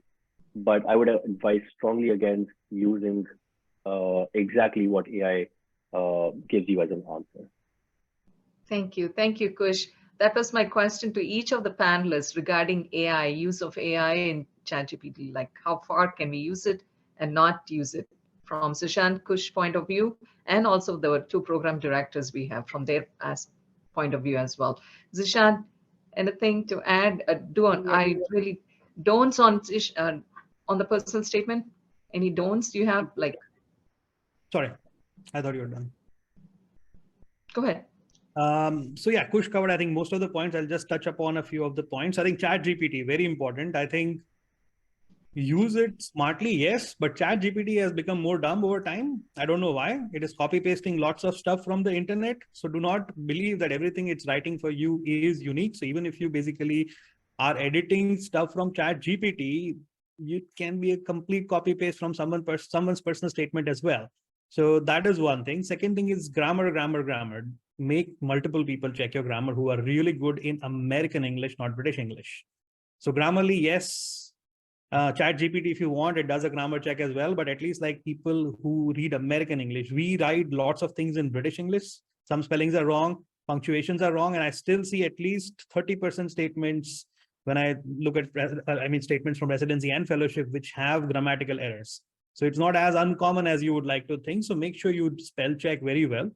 But I would advise strongly against using exactly what AI gives you as an answer. Thank you, Kush. That was my question to each of the panelists regarding AI, use of AI in ChatGPT, like how far can we use it and not use it from Sushant, Kush point of view, and also the 2 program directors we have from their point of view as well. Zishan, anything to add? Don'ts on the personal statement? Any don'ts you have? Like, sorry, I thought you were done. Go ahead. So yeah, Kush covered, I think, most of the points. I'll just touch upon a few of the points. I think ChatGPT, very important. I think Use it smartly, yes, but ChatGPT has become more dumb over time. I don't know why. It is copy pasting lots of stuff from the internet. So do not believe that everything it's writing for you is unique. So even if you basically are editing stuff from ChatGPT, it can be a complete copy paste from someone's personal statement as well. So that is one thing. Second thing is grammar. Make multiple people check your grammar who are really good in American English, not British English. So Grammarly, yes. ChatGPT, if you want, it does a grammar check as well, but at least like people who read American English, we write lots of things in British English. Some spellings are wrong, punctuations are wrong, and I still see at least 30% statements when I look at, statements from residency and fellowship, which have grammatical errors. So it's not as uncommon as you would like to think. So make sure you spell check very well.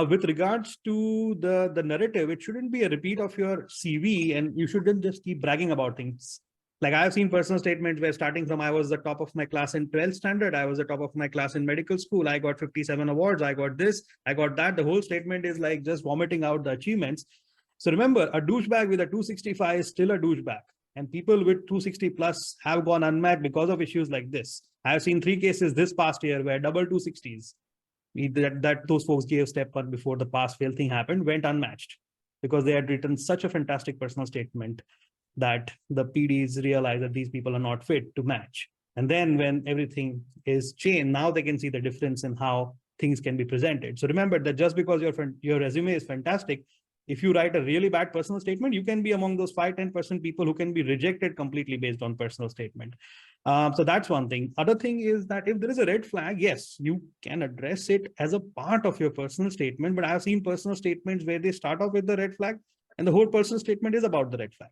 With regards to the narrative, it shouldn't be a repeat of your CV, and you shouldn't just keep bragging about things. Like I've seen personal statements where starting from I was the top of my class in 12th standard, I was the top of my class in medical school, I got 57 awards, I got this, I got that. The whole statement is like just vomiting out the achievements. So remember, a douchebag with a 265 is still a douchebag. And people with 260 plus have gone unmatched because of issues like this. I've seen 3 cases this past year where double 260s, that those folks gave step 1 before the pass fail thing happened, went unmatched because they had written such a fantastic personal statement that the PDs realize that these people are not fit to match. And then when everything is changed, now they can see the difference in how things can be presented. So remember that just because your resume is fantastic, if you write a really bad personal statement, you can be among those 5-10% people who can be rejected completely based on personal statement. So that's one thing. Other thing is that if there is a red flag, yes, you can address it as a part of your personal statement. But I've seen personal statements where they start off with the red flag and the whole personal statement is about the red flag.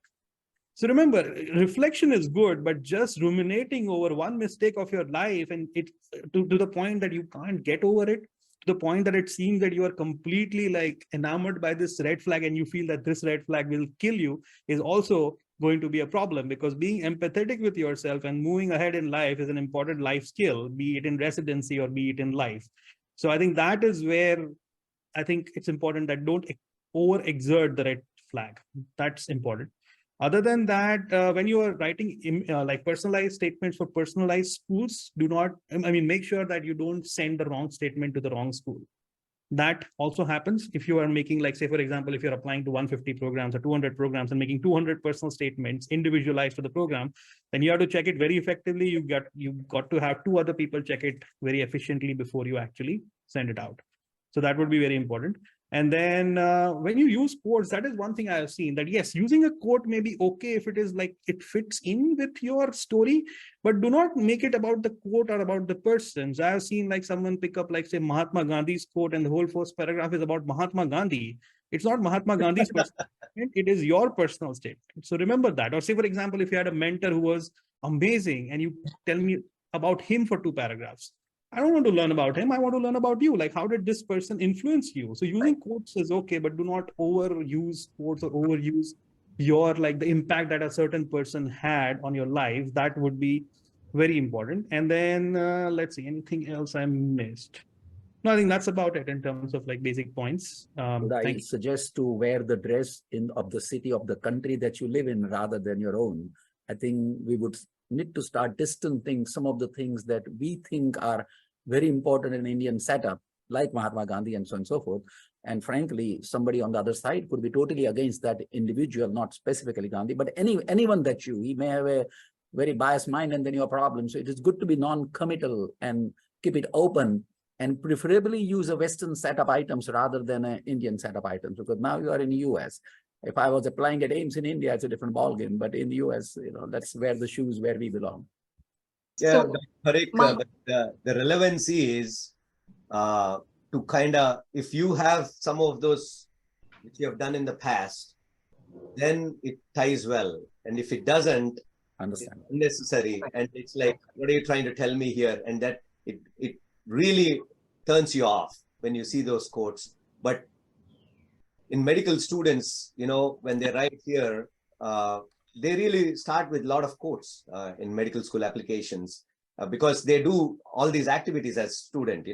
So remember, reflection is good, but just ruminating over one mistake of your life and it to the point that you can't get over it, to the point that it seems that you are completely like enamored by this red flag and you feel that this red flag will kill you, is also going to be a problem, because being empathetic with yourself and moving ahead in life is an important life skill, be it in residency or be it in life. So I think that is where I think it's important that don't overexert the red flag. That's important. Other than that, when you are writing like personalized statements for personalized schools, do not, make sure that you don't send the wrong statement to the wrong school. That also happens if you are making, like, say, for example, if you're applying to 150 programs or 200 programs and making 200 personal statements individualized for the program, then you have to check it very effectively. You've got to have 2 other people check it very efficiently before you actually send it out. So that would be very important. And then when you use quotes, that is one thing I have seen, that yes, using a quote may be okay if it is like it fits in with your story, but do not make it about the quote or about the persons. I have seen like someone pick up, like, say, Mahatma Gandhi's quote and the whole first paragraph is about Mahatma Gandhi. It's not Mahatma Gandhi's personal statement, it is your personal statement. So remember that. Or say, for example, if you had a mentor who was amazing and you tell me about him for 2 paragraphs, I don't want to learn about him. I want to learn about you. Like, how did this person influence you? So using quotes is okay, but do not overuse quotes or overuse your, like, the impact that a certain person had on your life. That would be very important. And then let's see, anything else I missed? No, I think that's about it in terms of like basic points. Would I suggest to wear the dress of the city of the country that you live in rather than your own? I think we would need to start distancing some of the things that we think are very important in Indian setup, like Mahatma Gandhi and so on and so forth. And frankly, somebody on the other side could be totally against that individual, not specifically Gandhi, but anyone that he may have a very biased mind and then your problem. So it is good to be non-committal and keep it open, and preferably use a Western set of items rather than an Indian set of items, because now you are in the US. If I was applying at Ames in India, it's a different ballgame, but in the US, let's wear the shoes where we belong. Yeah, so, Parikh, but the relevancy is to kind of, if you have some of those which you have done in the past, then it ties well. And if it doesn't, understand, it's unnecessary. And it's like, what are you trying to tell me here? And that it really turns you off when you see those quotes. But in medical students, when they write here, they really start with a lot of quotes in medical school applications because they do all these activities as student,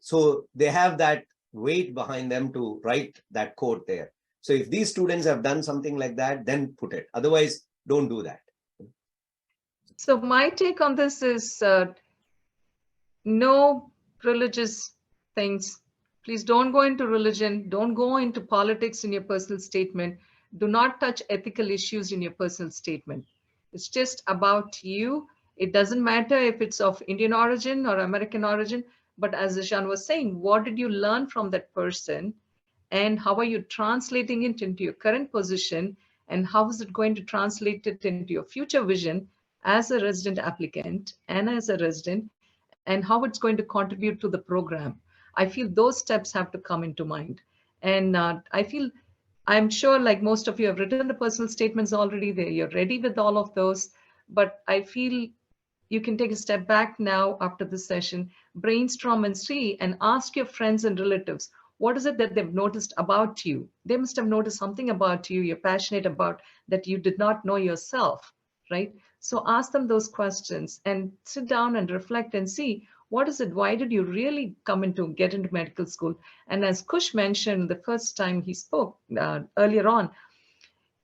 so they have that weight behind them to write that quote there. So if these students have done something like that, then put it. Otherwise, don't do that. So my take on this is no religious things. Please don't go into religion. Don't go into politics in your personal statement. Do not touch ethical issues in your personal statement. It's just about you. It doesn't matter if it's of Indian origin or American origin, but as Ishan was saying, what did you learn from that person? And how are you translating it into your current position? And how is it going to translate it into your future vision as a resident applicant and as a resident, and how it's going to contribute to the program? I feel those steps have to come into mind. And I'm sure like most of you have written the personal statements already there. You're ready with all of those, but I feel you can take a step back now after this session, brainstorm and see, and ask your friends and relatives, what is it that they've noticed about you? They must have noticed something about you you're passionate about that you did not know yourself, right? So ask them those questions and sit down and reflect and see, what is it? Why did you really get into medical school? And as Kush mentioned the first time he spoke earlier on,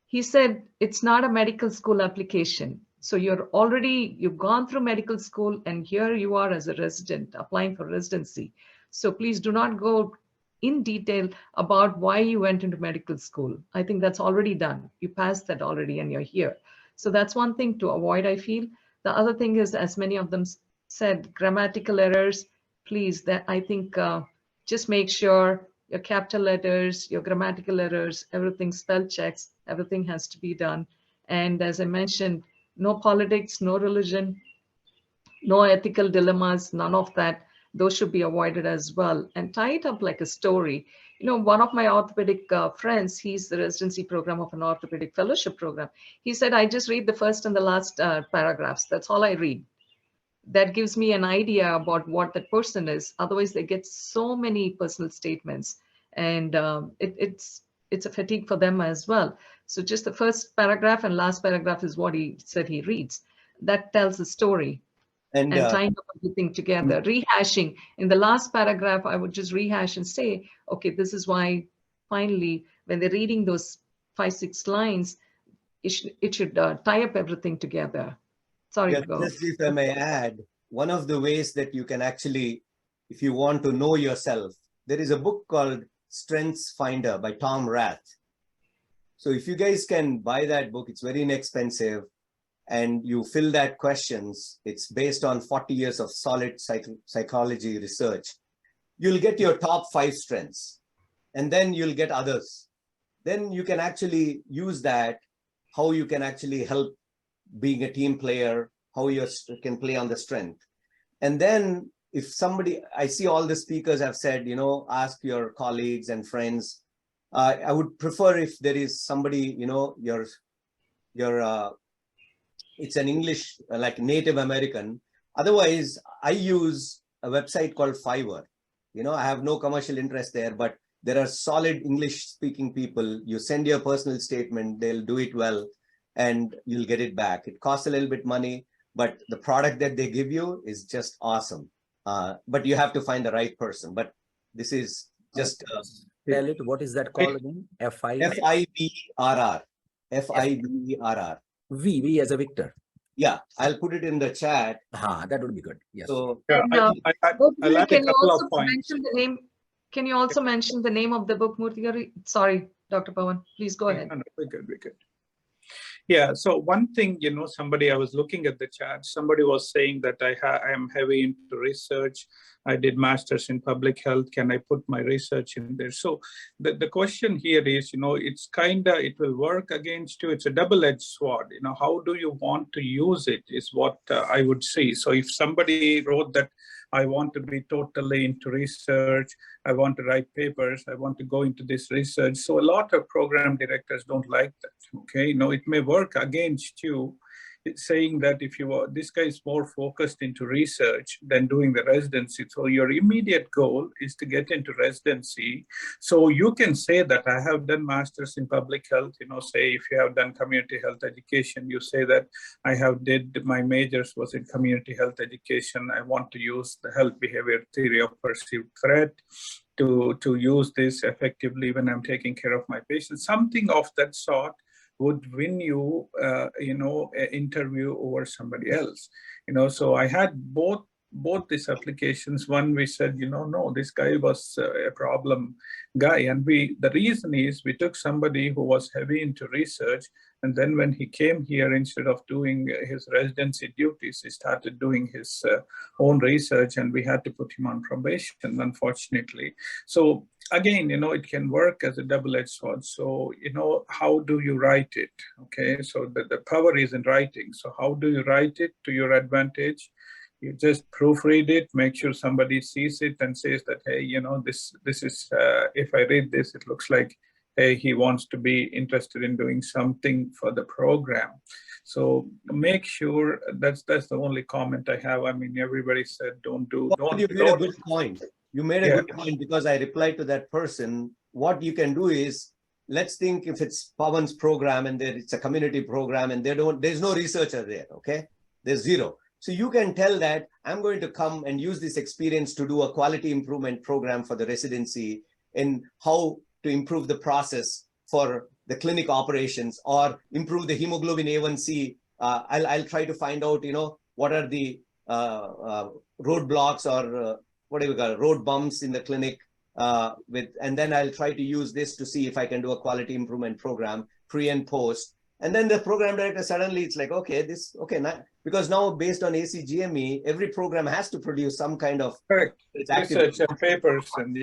he said, it's not a medical school application. So you've gone through medical school and here you are as a resident applying for residency. So please do not go in detail about why you went into medical school. I think that's already done. You passed that already and you're here. So that's one thing to avoid, I feel. The other thing is, as many of them said, grammatical errors. Please, that I think just make sure your capital letters, your grammatical errors, everything, spell checks, everything has to be done. And as I mentioned, no politics, no religion, no ethical dilemmas, none of that. Those should be avoided as well. And tie it up like a story. You know, one of my orthopedic friends, he's the residency program of an orthopedic fellowship program. He said, I just read the first and the last paragraphs. That's all I read. That gives me an idea about what that person is. Otherwise, they get so many personal statements, and it's a fatigue for them as well. So just the first paragraph and last paragraph is what he said he reads. That tells a story. And tying up everything together, rehashing. In the last paragraph, I would just rehash and say, okay, this is why finally, when they're reading those 5-6 lines, it should tie up everything together. Sorry, yeah, just if I may add, one of the ways that you can actually, if you want to know yourself, there is a book called Strengths Finder by Tom Rath. So if you guys can buy that book, it's very inexpensive, and you fill that questions, it's based on 40 years of solid psychology research. You'll get your top 5 strengths, and then you'll get others. Then you can actually use that, how you can actually help being a team player, how you can play on the strength. And then if somebody, I see all the speakers have said, you know, ask your colleagues and friends. I would prefer if there is somebody, you know, it's an English, like Native American. Otherwise, I use a website called Fiverr. You know, I have no commercial interest there, but there are solid English speaking people. You send your personal statement, they'll do it well, and you'll get it back. It costs a little bit money, but the product that they give you is just awesome. But you have to find the right person. But this is just... tell it, what is that called again? F-I-V-R-R. F-I-V-R-R. V as a Victor. Yeah, I'll put it in the chat. That would be good. Yes. So, yeah, I'll add a couple of points. Can you also mention the name of the book, Murthy? Sorry, Dr. Pawan, please go ahead. No, we're good. Yeah, so one thing, you know, I was looking at the chat, somebody was saying that I am heavy into research. I did masters in public health. Can I put my research in there? So the question here is, you know, it will work against you. It's a double-edged sword. You know, how do you want to use it is what I would say. So if somebody wrote that, I want to be totally into research, I want to write papers, I want to go into this research. So a lot of program directors don't like that, okay? No, it may work against you. It's saying that if this guy is more focused into research than doing the residency. So your immediate goal is to get into residency. So you can say that I have done masters in public health, you know, say if you have done community health education, you say that my majors was in community health education. I want to use the health behavior theory of perceived threat to use this effectively when I'm taking care of my patients, something of that sort. would win you, an interview over somebody else. So I had both these applications. One, we said, no, this guy was a problem guy. And the reason is we took somebody who was heavy into research. And then when he came here, instead of doing his residency duties, he started doing his own research, and we had to put him on probation, unfortunately. So again, it can work as a double-edged sword. So, how do you write it? Okay, so the power is in writing. So how do you write it to your advantage? You just proofread it, make sure somebody sees it and says that, hey, this is, if I read this, it looks like, hey, he wants to be interested in doing something for the program. So make sure that's the only comment I have. I mean, everybody said don't. You made a good point. You made a good point, because I replied to that person. What you can do is, let's think if it's Pawan's program and it's a community program and there's no researcher there, okay? There's zero. So you can tell that I'm going to come and use this experience to do a quality improvement program for the residency in how to improve the process for the clinic operations or improve the hemoglobin A1C. I'll try to find out, what are the roadblocks or road bumps in the clinic and then I'll try to use this to see if I can do a quality improvement program pre and post. And then the program director suddenly it's like, because now based on ACGME, every program has to produce some kind of research and papers and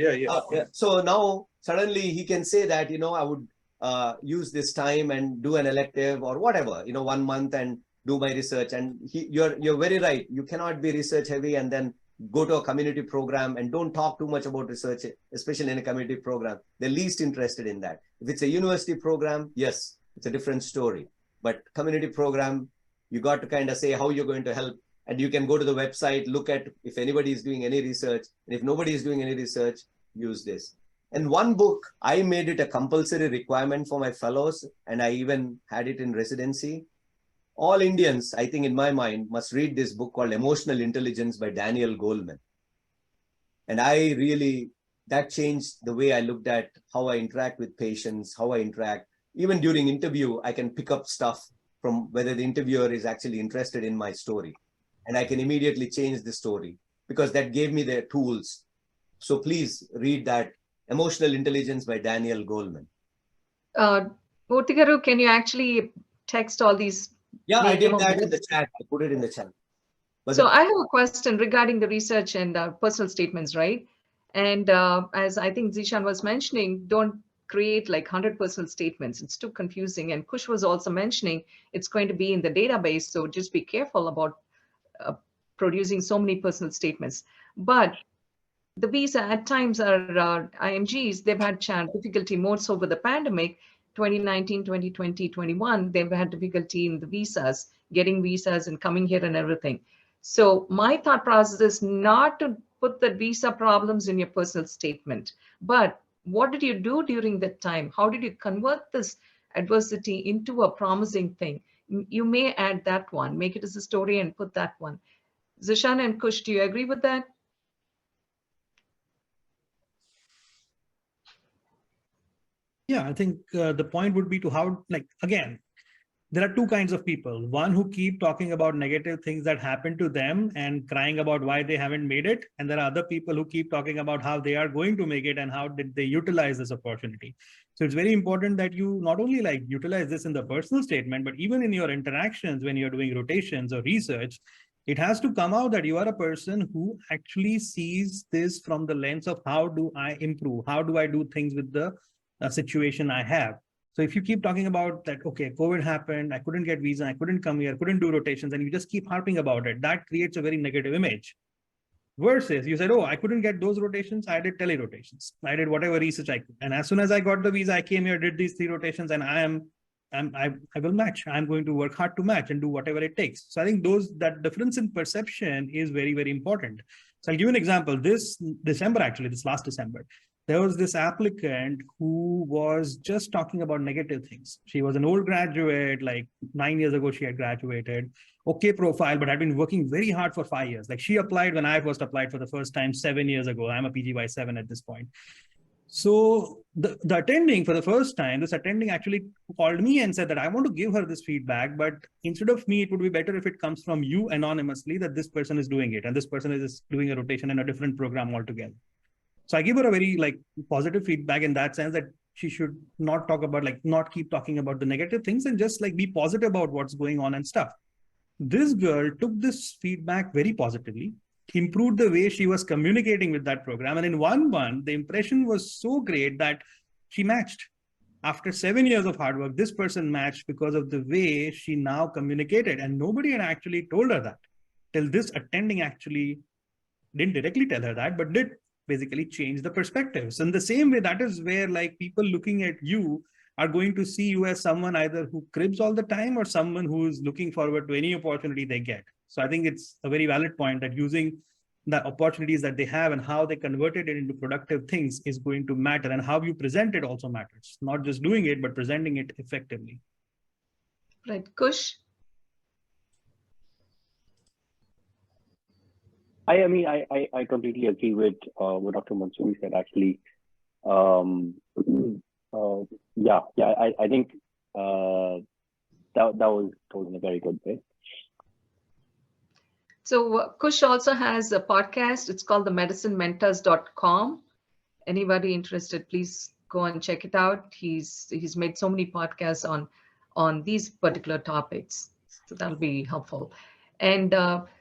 So now suddenly he can say that, I would use this time and do an elective or whatever, 1 month and do my research. And you're very right. You cannot be research heavy and then go to a community program and don't talk too much about research, especially in a community program. They're least interested in that. If it's a university program, yes, it's a different story. But community program, you got to kind of say how you're going to help. And you can go to the website, look at if anybody is doing any research. And if nobody is doing any research, use this. And one book, I made it a compulsory requirement for my fellows. And I even had it in residency. All Indians, I think in my mind, must read this book called Emotional Intelligence by Daniel Goleman. And that changed the way I looked at how I interact with patients, how I interact. Even during interview, I can pick up stuff from whether the interviewer is actually interested in my story. And I can immediately change the story because that gave me the tools. So please read that, Emotional Intelligence by Daniel Goleman. Murthy Garu, can you actually text all these? Yeah, I did that in the chat. I put it in the chat. So I have a question regarding the research and personal statements, right? And as I think Zishan was mentioning, don't create like 100 personal statements. It's too confusing. And Kush was also mentioning it's going to be in the database. So just be careful about producing so many personal statements. But the visa at times are IMGs, they've had difficulty more so with the pandemic. 2019, 2020, 21, they've had difficulty in the visas, getting visas and coming here and everything. So my thought process is not to put the visa problems in your personal statement, but what did you do during that time? How did you convert this adversity into a promising thing? You may add that one, make it as a story and put that one. Zishan and Kush, do you agree with that? Yeah, I think the point would be to again, there are two kinds of people. One who keep talking about negative things that happen to them and crying about why they haven't made it. And there are other people who keep talking about how they are going to make it and how did they utilize this opportunity. So it's very important that you not only utilize this in the personal statement, but even in your interactions when you're doing rotations or research, it has to come out that you are a person who actually sees this from the lens of how do I improve? How do I do things with the situation I have? So if you keep talking about that, okay, COVID happened, I couldn't get visa, I couldn't come here, couldn't do rotations, and you just keep harping about it, that creates a very negative image. Versus you said, oh, I couldn't get those rotations, I did tele-rotations. I did whatever research I could. And as soon as I got the visa, I came here, did these 3 rotations, and I will match. I'm going to work hard to match and do whatever it takes. So I think that difference in perception is very, very important. So I'll give you an example. This last December, there was this applicant who was just talking about negative things. She was an old graduate, like 9 years ago, she had graduated. Okay profile, but had been working very hard for 5 years. Like she applied when I first applied for the first time 7 years ago. I'm a PGY7 at this point. So the attending for the first time, this attending actually called me and said that I want to give her this feedback, but instead of me, it would be better if it comes from you anonymously that this person is doing it and this person is doing a rotation in a different program altogether. So I give her a very positive feedback in that sense that she should not talk about not keep talking about the negative things and just be positive about what's going on and stuff. This girl took this feedback very positively, improved the way she was communicating with that program. And in 1 month, the impression was so great that she matched. After 7 years of hard work, this person matched because of the way she now communicated. And nobody had actually told her that till this attending actually didn't directly tell her that, but did basically change the perspectives. In the same way, that is where people looking at you are going to see you as someone either who cribs all the time or someone who is looking forward to any opportunity they get. So I think it's a very valid point that using the opportunities that they have and how they converted it into productive things is going to matter, and how you present it also matters. Not just doing it, but presenting it effectively. Right. Kush? I mean, I completely agree with what Dr. Mansoori said, actually. I think that was told in a very good way. So Kush also has a podcast. It's called themedicinementors.com. Anybody interested, please go and check it out. He's made so many podcasts on these particular topics. So that'll be helpful. And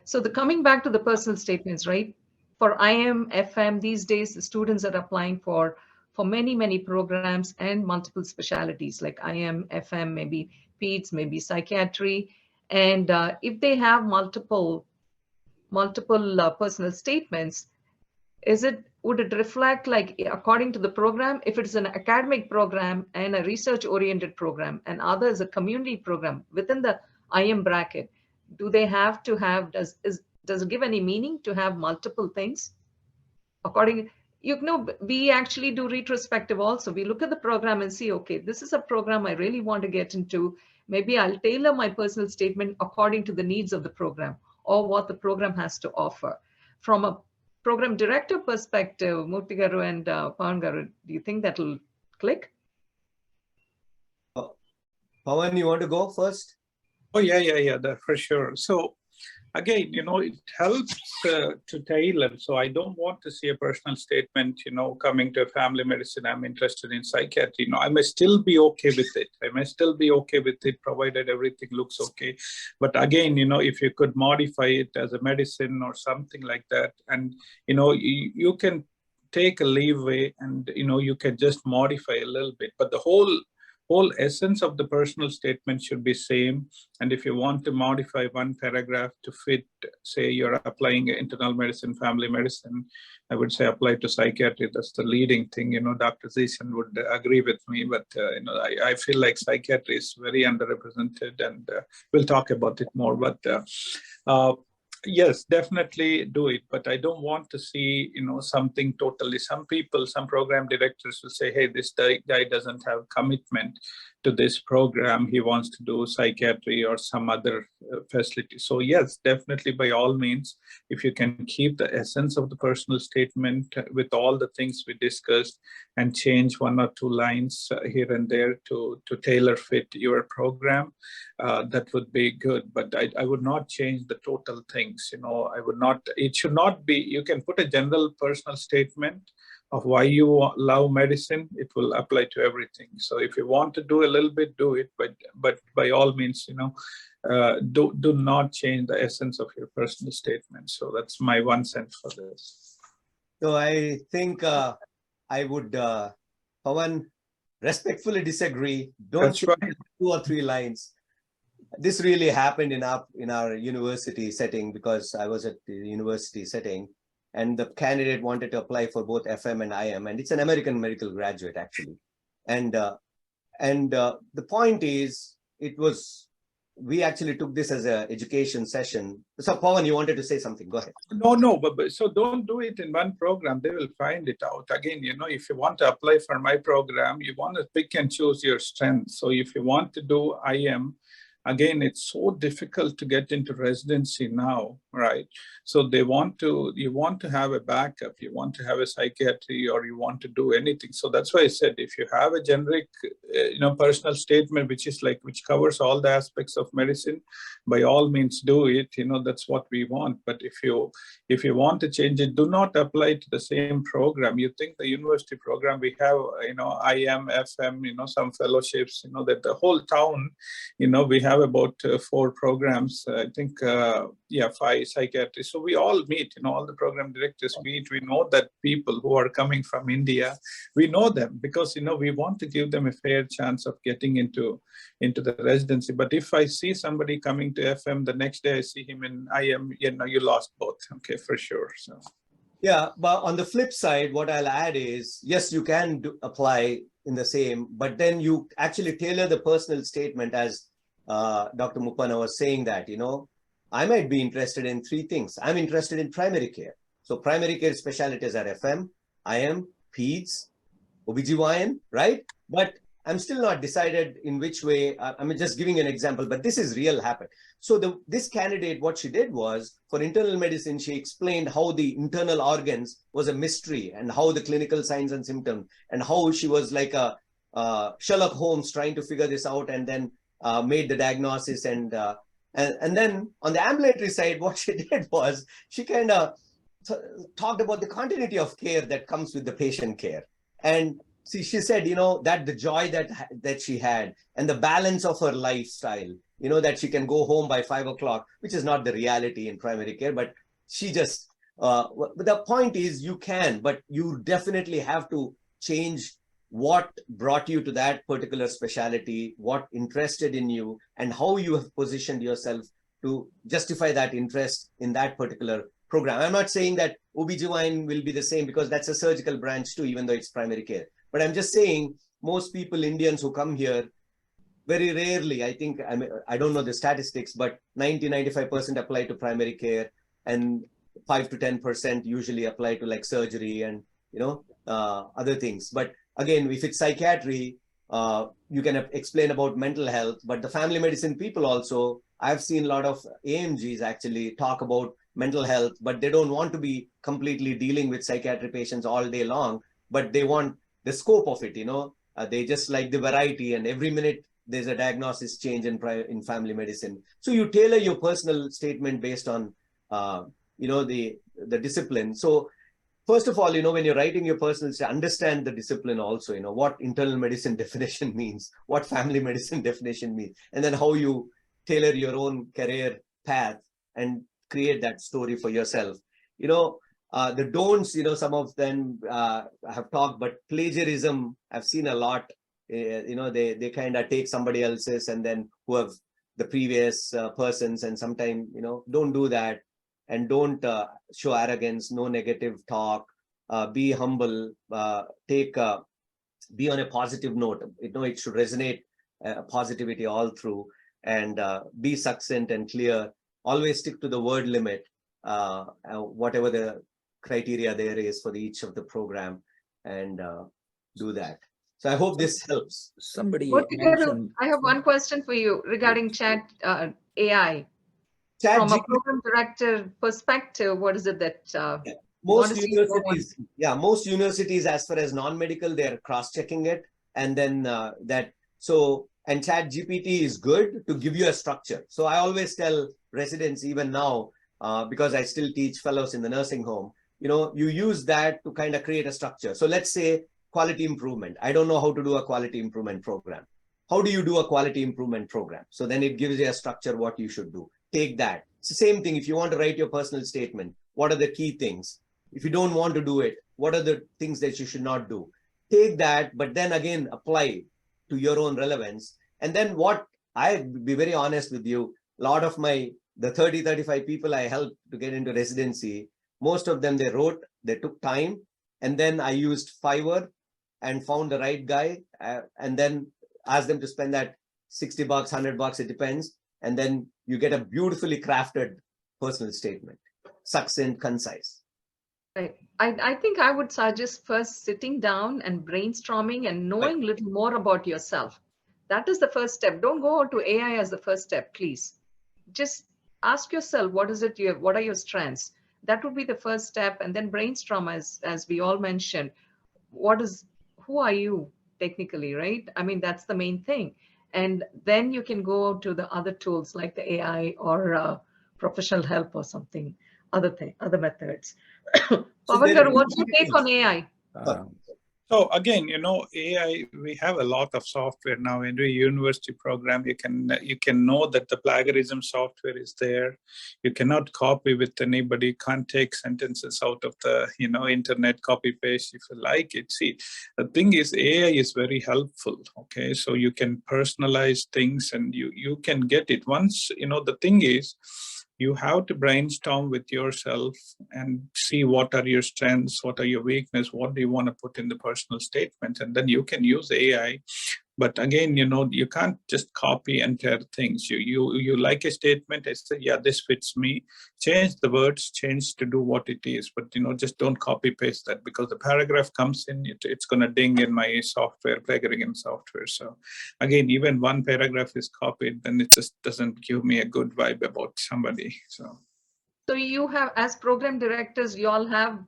so coming back to the personal statements, right? For IM, FM, these days, the students are applying for many, many programs and multiple specialties like IM, FM, maybe PEDS, maybe psychiatry. And if they have multiple personal statements, would it reflect according to the program? If it's an academic program and a research-oriented program and other is a community program within the IM bracket, do they have to have, does it give any meaning to have multiple things? We actually do retrospective also. We look at the program and see, okay, this is a program I really want to get into. Maybe I'll tailor my personal statement according to the needs of the program or what the program has to offer. From a program director perspective, Murthy Garu and Pawan Garu, do you think that will click? Pawan, you want to go first? Oh, yeah, that for sure. So again, it helps to tailor. So I don't want to see a personal statement, coming to family medicine, I'm interested in psychiatry. I may still be okay with it. Provided everything looks okay. But again, if you could modify it as a medicine or something like that, and, you can take a leeway and, you can just modify a little bit, but the whole essence of the personal statement should be same. And if you want to modify one paragraph to fit, say you're applying internal medicine, family medicine, I would say apply to psychiatry. That's the leading thing. Dr. Zishan would agree with me, but I feel like psychiatry is very underrepresented, and we'll talk about it more. But yes, definitely do it, but I don't want to see, something totally. Some program directors will say, hey, this guy doesn't have commitment to this program. He wants to do psychiatry or some other facility. So yes, definitely, by all means, if you can keep the essence of the personal statement with all the things we discussed and change 1 or 2 lines here and there to tailor fit your program, that would be good. But I would not change the total things. It should not be, you can put a general personal statement of why you love medicine. It will apply to everything. So if you want to do a little bit, do it, but by all means, do not change the essence of your personal statement. So that's my 1 cent for this. So I think I would, Pawan, respectfully disagree. Don't change 2 or 3 lines. This really happened in our university setting, because I was at the university setting, and the candidate wanted to apply for both FM and IM, and it's an American medical graduate actually. And the point is, we actually took this as an education session. So Pawan, you wanted to say something, go ahead. No, but so don't do it in one program. They will find it out. Again, if you want to apply for my program, you want to pick and choose your strengths. So if you want to do IM, again, it's so difficult to get into residency now, right? So you want to have a backup, you want to have a psychiatry, or you want to do anything. So that's why I said, if you have a generic, personal statement, which covers all the aspects of medicine, by all means do it. That's what we want. But if you want to change it, do not apply to the same program. You think the university program we have, IM, FM, some fellowships, that the whole town, we have about 4 programs, I think, 5 psychiatrists. So we all meet, all the program directors meet. We know that people who are coming from India, we know them because, we want to give them a fair chance of getting into the residency. But if I see somebody coming to FM, the next day I see him in IM, you lost both. Okay, for sure. So. Yeah, but on the flip side, what I'll add is, yes, you can apply in the same, but then you actually tailor the personal statement, as Dr. MUPPANA was saying that, I might be interested in 3 things. I'm interested in primary care. So primary care specialties are FM, IM, PEDS, OBGYN, right? But I'm still not decided in which way. I'm just giving an example, but this is real happen. So this candidate, what she did was, for internal medicine, she explained how the internal organs was a mystery, and how the clinical signs and symptoms, and how she was like a Sherlock Holmes trying to figure this out, and then made the diagnosis. And then on the ambulatory side, what she did was, she kind of talked about the continuity of care that comes with the patient care. And see, she said, that the joy that she had, and the balance of her lifestyle, that she can go home by 5 o'clock, which is not the reality in primary care, but she just, but the point is, you can, but you definitely have to change what brought you to that particular specialty, what interested in you, and how you have positioned yourself to justify that interest in that particular program. I'm not saying that OBGYN will be the same, because that's a surgical branch too, even though it's primary care. But I'm just saying, most people, Indians who come here, very rarely, I think, I don't know the statistics, but 90-95% apply to primary care, and 5 to 10% usually apply to like surgery and, other things. But again, if it's psychiatry, you can explain about mental health, but the family medicine people also, I've seen a lot of AMGs actually talk about mental health, but they don't want to be completely dealing with psychiatric patients all day long, but they want the scope of it, they just like the variety, and every minute there's a diagnosis change in family medicine. So you tailor your personal statement based on, the discipline. So first of all, when you're writing your personal statement, understand the discipline also, what internal medicine definition means, what family medicine definition means, and then how you tailor your own career path and create that story for yourself. The don'ts, some of them have talked, but plagiarism, I've seen a lot. They kind of take somebody else's, and then who have the previous persons, and sometimes, don't do that, and don't show arrogance, no negative talk, be humble, be on a positive note. It should resonate positivity all through, and be succinct and clear. Always stick to the word limit, whatever the criteria there is for each of the program, and do that. So I hope this helps. Somebody mentioned, I have one question for you regarding chat AI. From a program director perspective, what is it that most universities, as far as non-medical, they're cross-checking it, and then and Chat GPT is good to give you a structure. So I always tell residents, even now, because I still teach fellows in the nursing home, you use that to kind of create a structure. So let's say quality improvement. I don't know how to do a quality improvement program. How do you do a quality improvement program? So then it gives you a structure, what you should do. Take that. It's the same thing. If you want to write your personal statement, what are the key things? If you don't want to do it, what are the things that you should not do? Take that, but then again, apply to your own relevance. And then what, I'd be very honest with you, a lot of the 30-35 people I helped to get into residency, most of them, they took time, and then I used Fiverr and found the right guy, and then asked them to spend that $60, $100, it depends. And then you get a beautifully crafted personal statement, succinct, concise. Right. I think I would suggest first sitting down and brainstorming and knowing a little more about yourself. That is the first step. Don't go to AI as the first step, please. Just ask yourself, what is it what are your strengths? That would be the first step, and then brainstorm, as we all mentioned, who are you technically, right? I mean, that's the main thing. And then you can go to the other tools like the AI or professional help or something, other methods. Pawan Garu, what's your take on AI? So again, AI, we have a lot of software now. In every university program, you can know that the plagiarism software is there. You cannot copy with anybody, can't take sentences out of the internet, copy paste if you like it. See, the thing is, AI is very helpful. Okay, so you can personalize things and you can get it. Once, the thing is, you have to brainstorm with yourself and see what are your strengths, what are your weaknesses, what do you want to put in the personal statement, and then you can use AI. But again, you can't just copy entire things. You like a statement, I say, yeah, this fits me. Change the words, change to do what it is, but just don't copy paste that, because the paragraph comes in, it's going to ding in my software, plagiarism software. So again, even one paragraph is copied, then it just doesn't give me a good vibe about somebody. So you have, as program directors, you all have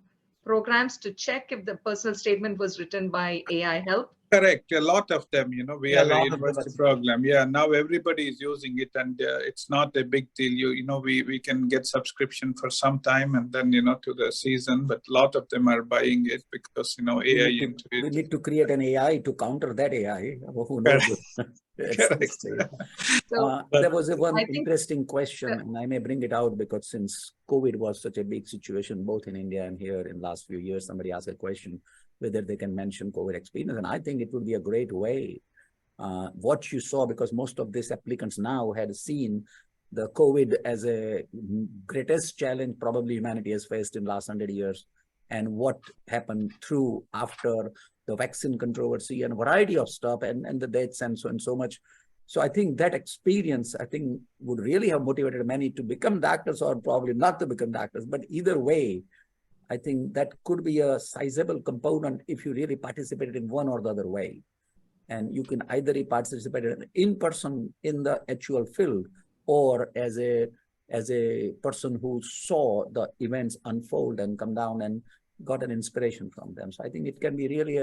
programs to check if the personal statement was written by AI help? Correct. A lot of them, we have a university program. Yeah, now everybody is using it, and it's not a big deal. We can get subscription for some time, and then to the season. But a lot of them are buying it because AI. We need to create an AI to counter that AI. Who knows? Correct. There was one interesting question, and I may bring it out because since COVID was such a big situation, both in India and here in the last few years, somebody asked a question whether they can mention COVID experience. And I think it would be a great way, what you saw, because most of these applicants now had seen the COVID as a greatest challenge probably humanity has faced in the last 100 years, and what happened through after the vaccine controversy and a variety of stuff and the deaths and so much. So I think that experience, would really have motivated many to become doctors, or probably not to become doctors. But either way, I think that could be a sizable component if you really participated in one or the other way. And you can either participate in person in the actual field, or as a person who saw the events unfold and come down and got an inspiration from them. So I think it can be really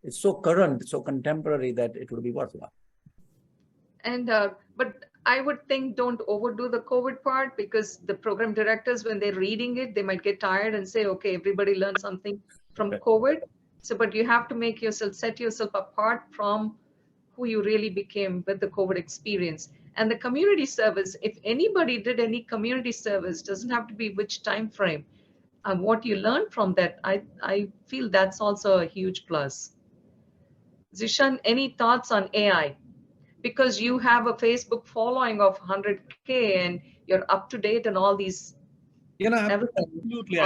it's so current, so contemporary that it will be worthwhile. And but I would think don't overdo the COVID part, because the program directors, when they're reading it, they might get tired and say, okay, everybody learned something from COVID. So, but you have to set yourself apart from who you really became with the COVID experience. And the community service, if anybody did any community service, doesn't have to be which time frame. What you learn from that, I feel that's also a huge plus. Zishan, any thoughts on AI? Because you have a Facebook following of 100K and you're up to date on all these. Absolutely.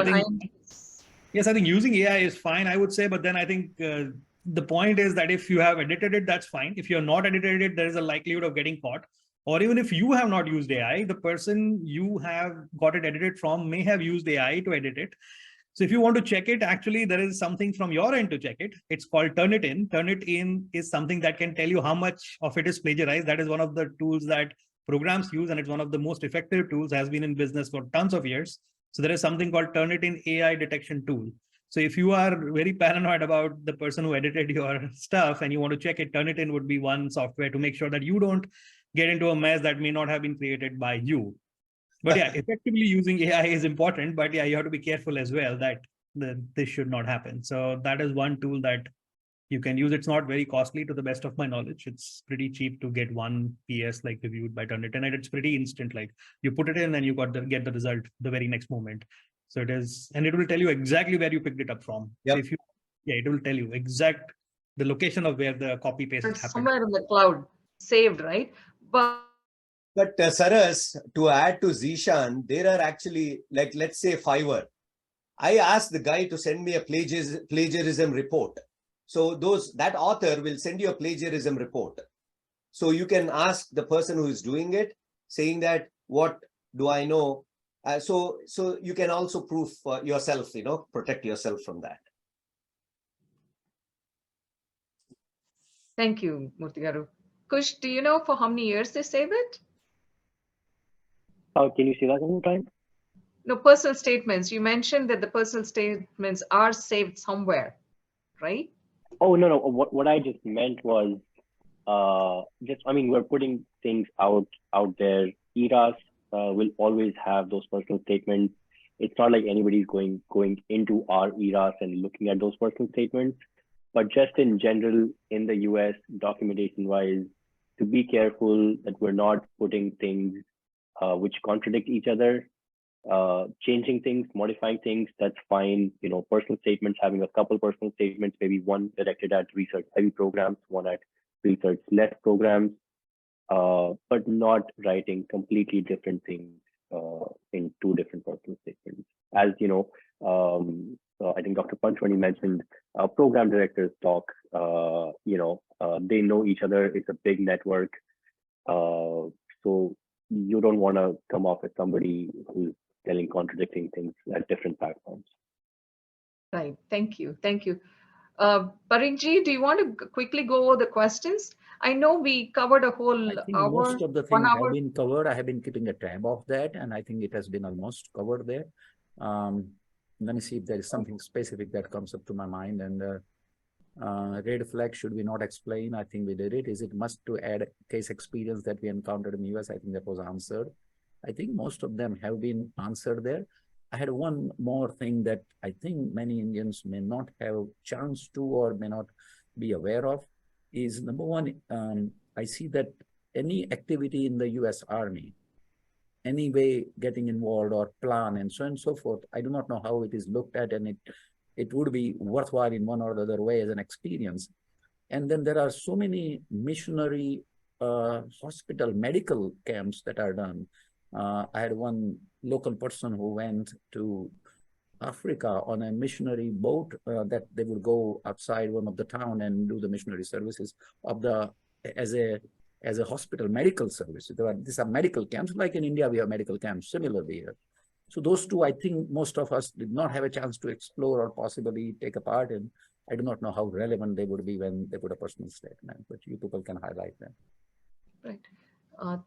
Yes, I think using AI is fine, I would say, but then I think the point is that if you have edited it, that's fine. If you're not edited it, there is a likelihood of getting caught. Or even if you have not used AI, the person you have got it edited from may have used AI to edit it. So if you want to check it, actually, there is something from your end to check it. It's called Turnitin. Turnitin is something that can tell you how much of it is plagiarized. That is one of the tools that programs use, and it's one of the most effective tools, has been in business for tons of years. So there is something called Turnitin AI detection tool. So if you are very paranoid about the person who edited your stuff and you want to check it, Turnitin would be one software to make sure that you don't get into a mess that may not have been created by you. But yeah, effectively using AI is important, but yeah, you have to be careful as well that this should not happen. So that is one tool that you can use. It's not very costly to the best of my knowledge. It's pretty cheap to get one PS like reviewed by Turnitin, and it's pretty instant. Like you put it in and you get the result the very next moment. So it is, and it will tell you exactly where you picked it up from. Yep. So if it will tell you the location of where the copy paste happened. Somewhere in the cloud, saved, right? But Saras, to add to Zishan, there are actually, like, let's say Fiverr. I asked the guy to send me a plagiarism report. So that author will send you a plagiarism report. So you can ask the person who is doing it, saying that, what do I know? So you can also proof yourself, protect yourself from that. Thank you, Murthy Garu. Kush, do you know for how many years they save it? Can you say that one more time? No, personal statements. You mentioned that the personal statements are saved somewhere, right? Oh, no. What I just meant was I mean, we're putting things out there. ERAS will always have those personal statements. It's not like anybody's going into our ERAS and looking at those personal statements, but just in general in the US, documentation wise, to be careful that we're not putting things which contradict each other, changing things, modifying things, that's fine. You know, personal statements, having a couple personal statements, maybe one directed at research heavy programs, one at research less programs, but not writing completely different things in two different personal statements. As you know, I think Dr. Panchwani mentioned program directors talk, they know each other. It's a big network. So you don't want to come off as somebody who's telling contradicting things at different platforms. Right. Thank you. Thank you. Parikhji, do you want to quickly go over the questions? I know we covered a whole I think hour. most of the things have been covered. I have been keeping a tab of that, and I think it has been almost covered there. Let me see if there is something specific that comes up to my mind. And red flag, should we not explain? I think we did it. Is it must to add case experience that we encountered in the US? I think that was answered. I think most of them have been answered there. I had one more thing that I think many Indians may not have chance to or may not be aware of is number one, I see that any activity in the US Army, any way getting involved or plan and so on and so forth, I do not know how it is looked at, and it would be worthwhile in one or the other way as an experience. And then there are so many missionary hospital medical camps that are done. I had one local person who went to Africa on a missionary boat that they would go outside one of the town and do the missionary services of the as a hospital medical service. These are medical camps, like in India we have medical camps similarly here. So those two, I think most of us did not have a chance to explore or possibly take a part in. I do not know how relevant they would be when they put a personal statement, but you people can highlight them. Right.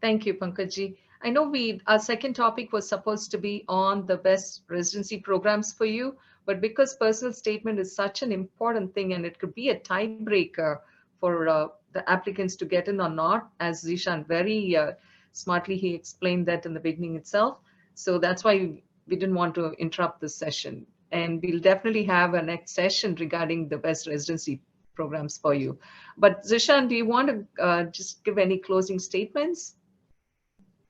Thank you, Pankajji. I know our second topic was supposed to be on the best residency programs for you, but because personal statement is such an important thing and it could be a tiebreaker for the applicants to get in or not, as Zishan very smartly, he explained that in the beginning itself. So that's why we didn't want to interrupt this session. And we'll definitely have a next session regarding the best residency programs for you. But Zishan, do you want to just give any closing statements?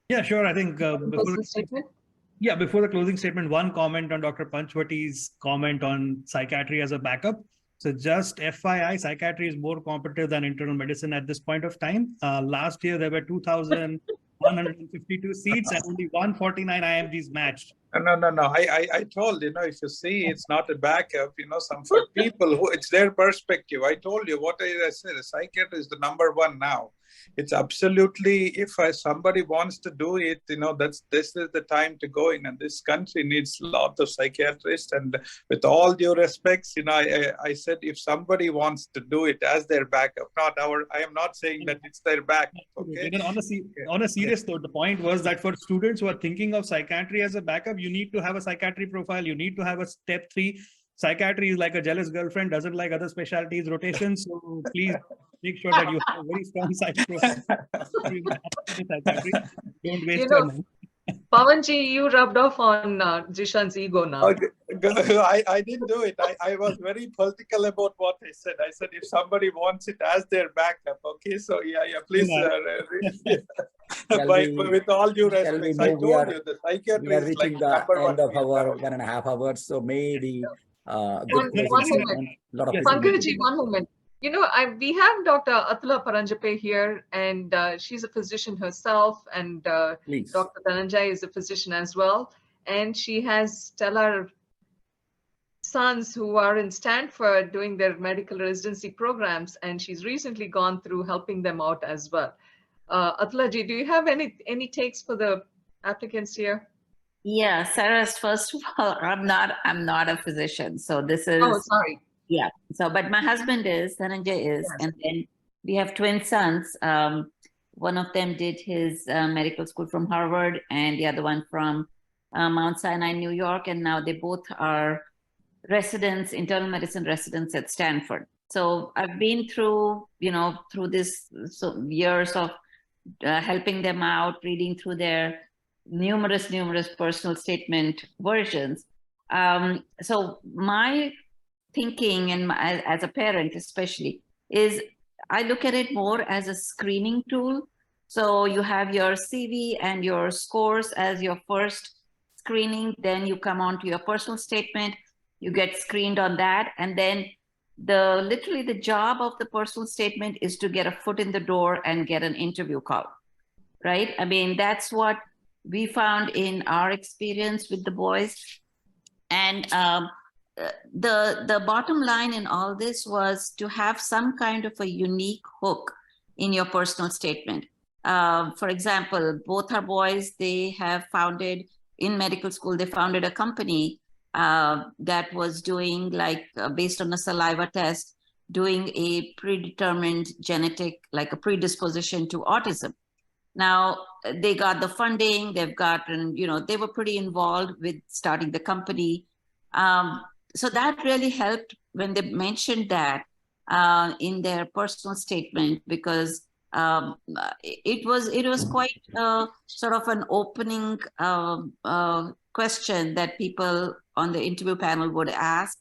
Yeah, sure. I think before the closing statement, one comment on Dr. Panchwati's comment on psychiatry as a backup. So just FYI, psychiatry is more competitive than internal medicine at this point of time. Last year, there were 2,152 seats and only 149 IMGs matched. No. I told, if you see, it's not a backup, some for people who it's their perspective. I told you what I said, a psychiatrist is the #1 now. It's absolutely, if somebody wants to do it, this is the time to go in, and this country needs a lot of psychiatrists. And with all due respects, I said, if somebody wants to do it as their backup, I am not saying that it's their backup. Okay. On a serious note, the point was that for students who are thinking of psychiatry as a backup, you need to have a psychiatry profile. You need to have a step 3. Psychiatry is like a jealous girlfriend, doesn't like other specialties, rotation. So please make sure that you have a very strong psychiatry profile. Don't waste your money. Pawanji, you rubbed off on Zishan's ego now. Okay. I didn't do it. I was very political about what I said. I said, if somebody wants it as their backup, okay? So yeah, please. With all due respect, I told you the psychiatry we are is reaching like the end of our 1.5 hours, so maybe one moment. Pankajji, one moment. We have Dr. Atula Paranjape here, and she's a physician herself, and Dr. Dhananjay is a physician as well. And she has stellar sons who are in Stanford doing their medical residency programs, and she's recently gone through helping them out as well. Atulaji, do you have any takes for the applicants here? Yeah, SARAS, first of all, I'm not a physician. So this is... Oh, sorry. Yeah. So, but my husband is, Dhananjay is, yes. And then we have twin sons. One of them did his medical school from Harvard and the other one from Mount Sinai, New York. And now they both are residents, internal medicine residents at Stanford. So I've been through, through this years of helping them out, reading through their numerous personal statement versions. So my thinking, and as a parent especially, is I look at it more as a screening tool. So you have your CV and your scores as your first screening, then you come on to your personal statement, you get screened on that, and then literally the job of the personal statement is to get a foot in the door and get an interview call, right? I mean, that's what we found in our experience with the boys. And the bottom line in all this was to have some kind of a unique hook in your personal statement. For example, both our boys, they have founded, in medical school, they founded a company that was doing, like, based on a saliva test, doing a predetermined genetic, like a predisposition to autism. Now, they got the funding, they've gotten, they were pretty involved with starting the company. So that really helped when they mentioned that in their personal statement, because it was quite sort of an opening question that people on the interview panel would ask.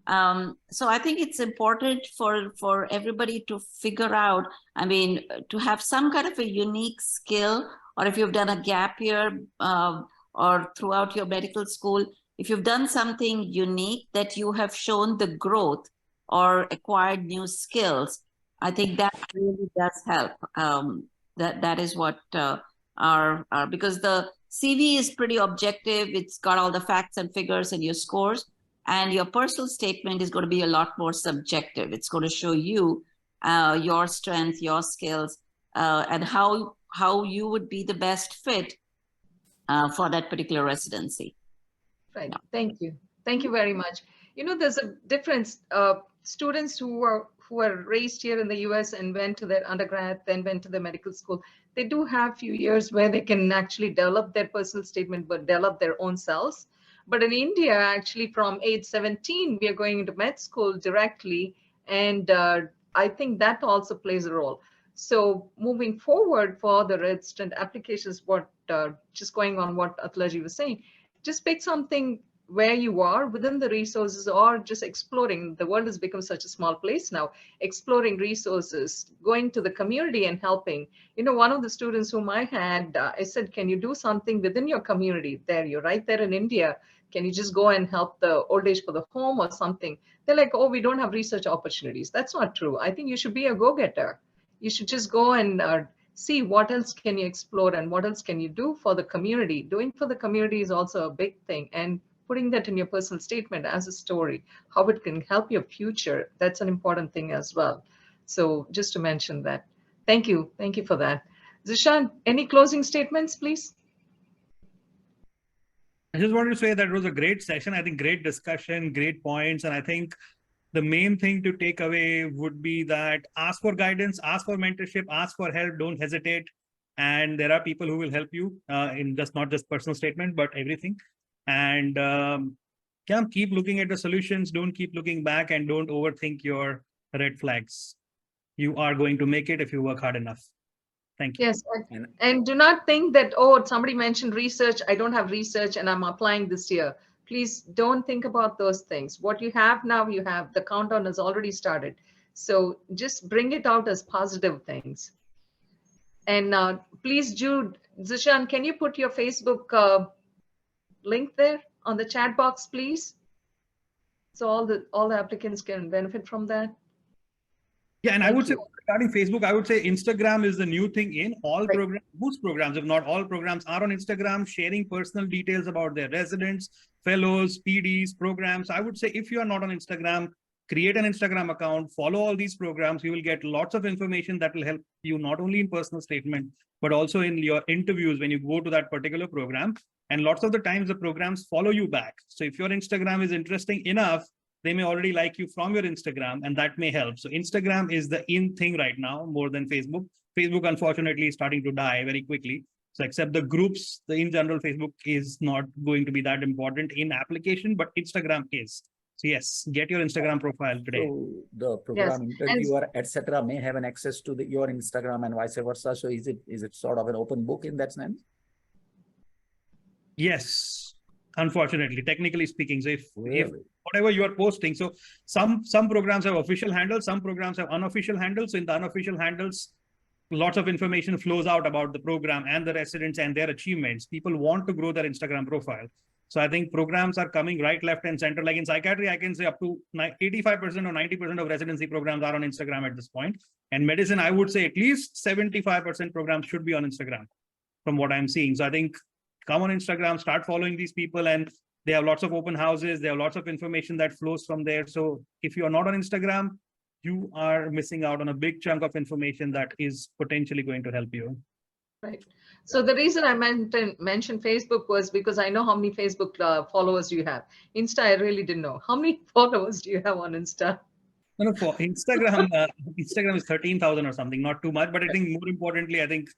So I think it's important for everybody to figure out, I mean, to have some kind of a unique skill, or if you've done a gap year or throughout your medical school, if you've done something unique that you have shown the growth or acquired new skills, I think that really does help. That is what because the CV is pretty objective. It's got all the facts and figures and your scores, and your personal statement is going to be a lot more subjective. It's going to show you your strength, your skills, and how you would be the best fit for that particular residency. Right. Thank you. Thank you very much. There's a difference. Students who were raised here in the US and went to their undergrad, then went to the medical school, they do have few years where they can actually develop their personal statement, but develop their own selves. But in India, actually, from age 17, we are going into med school directly. And I think that also plays a role. So moving forward for the resident applications, just going on what Atlaji was saying, just pick something where you are within the resources, or just exploring. The world has become such a small place now, exploring resources, going to the community and helping. One of the students whom I had, I said, can you do something within your community there? You're right there in India. Can you just go and help the old age for the home or something? They're like, oh, we don't have research opportunities. That's not true. I think you should be a go-getter. You should just go and see what else can you explore and what else can you do for the community. Doing for the community is also a big thing. And putting that in your personal statement as a story, how it can help your future, that's an important thing as well. So just to mention that. Thank you. Thank you for that. Zishan, any closing statements, please? I just wanted to say that it was a great session. I think great discussion, great points. And I think the main thing to take away would be that ask for guidance, ask for mentorship, ask for help, don't hesitate. And there are people who will help you in not just personal statement, but everything. And keep looking at the solutions, don't keep looking back, and don't overthink your red flags. You are going to make it if you work hard enough. Thank you. Yes, and do not think that, oh, somebody mentioned research, I don't have research and I'm applying this year. Please don't think about those things. What you have now, you have. The countdown has already started. So just bring it out as positive things. And please, Jude, Zishan, can you put your Facebook link there on the chat box, please? So all the applicants can benefit from that. Yeah, and I would say regarding Facebook, I would say Instagram is the new thing in all programs. Most programs, if not all programs, are on Instagram, sharing personal details about their residents, fellows, PDs, programs. I would say if you are not on Instagram, create an Instagram account, follow all these programs. You will get lots of information that will help you not only in personal statement, but also in your interviews when you go to that particular program. And lots of the times the programs follow you back. So if your Instagram is interesting enough, they may already like you from your Instagram, and that may help. So Instagram is the in thing right now, more than Facebook. Facebook, unfortunately, is starting to die very quickly. So except the groups, in general, Facebook is not going to be that important in application, but Instagram is. So yes, get your Instagram profile today. So the program interviewer, etc., may have an access to your Instagram and vice versa. So is it sort of an open book in that sense? Yes, unfortunately, technically speaking. So if Really? whatever you are posting, so some programs have official handles, some programs have unofficial handles. So in the unofficial handles, lots of information flows out about the program and the residents and their achievements. People want to grow their Instagram profile. So I think programs are coming right, left, and center. Like in psychiatry, I can say up to 85% or 90% of residency programs are on Instagram at this point. And medicine, I would say at least 75% programs should be on Instagram from what I'm seeing. So I think come on Instagram, start following these people, and they have lots of open houses. They have lots of information that flows from there. So if you are not on Instagram, you are missing out on a big chunk of information that is potentially going to help you. Right. So the reason I mentioned Facebook was because I know how many Facebook followers you have. Insta, I really didn't know. How many followers do you have on Insta? No, for Instagram, Instagram is 13,000 or something, not too much. But I think more importantly, I think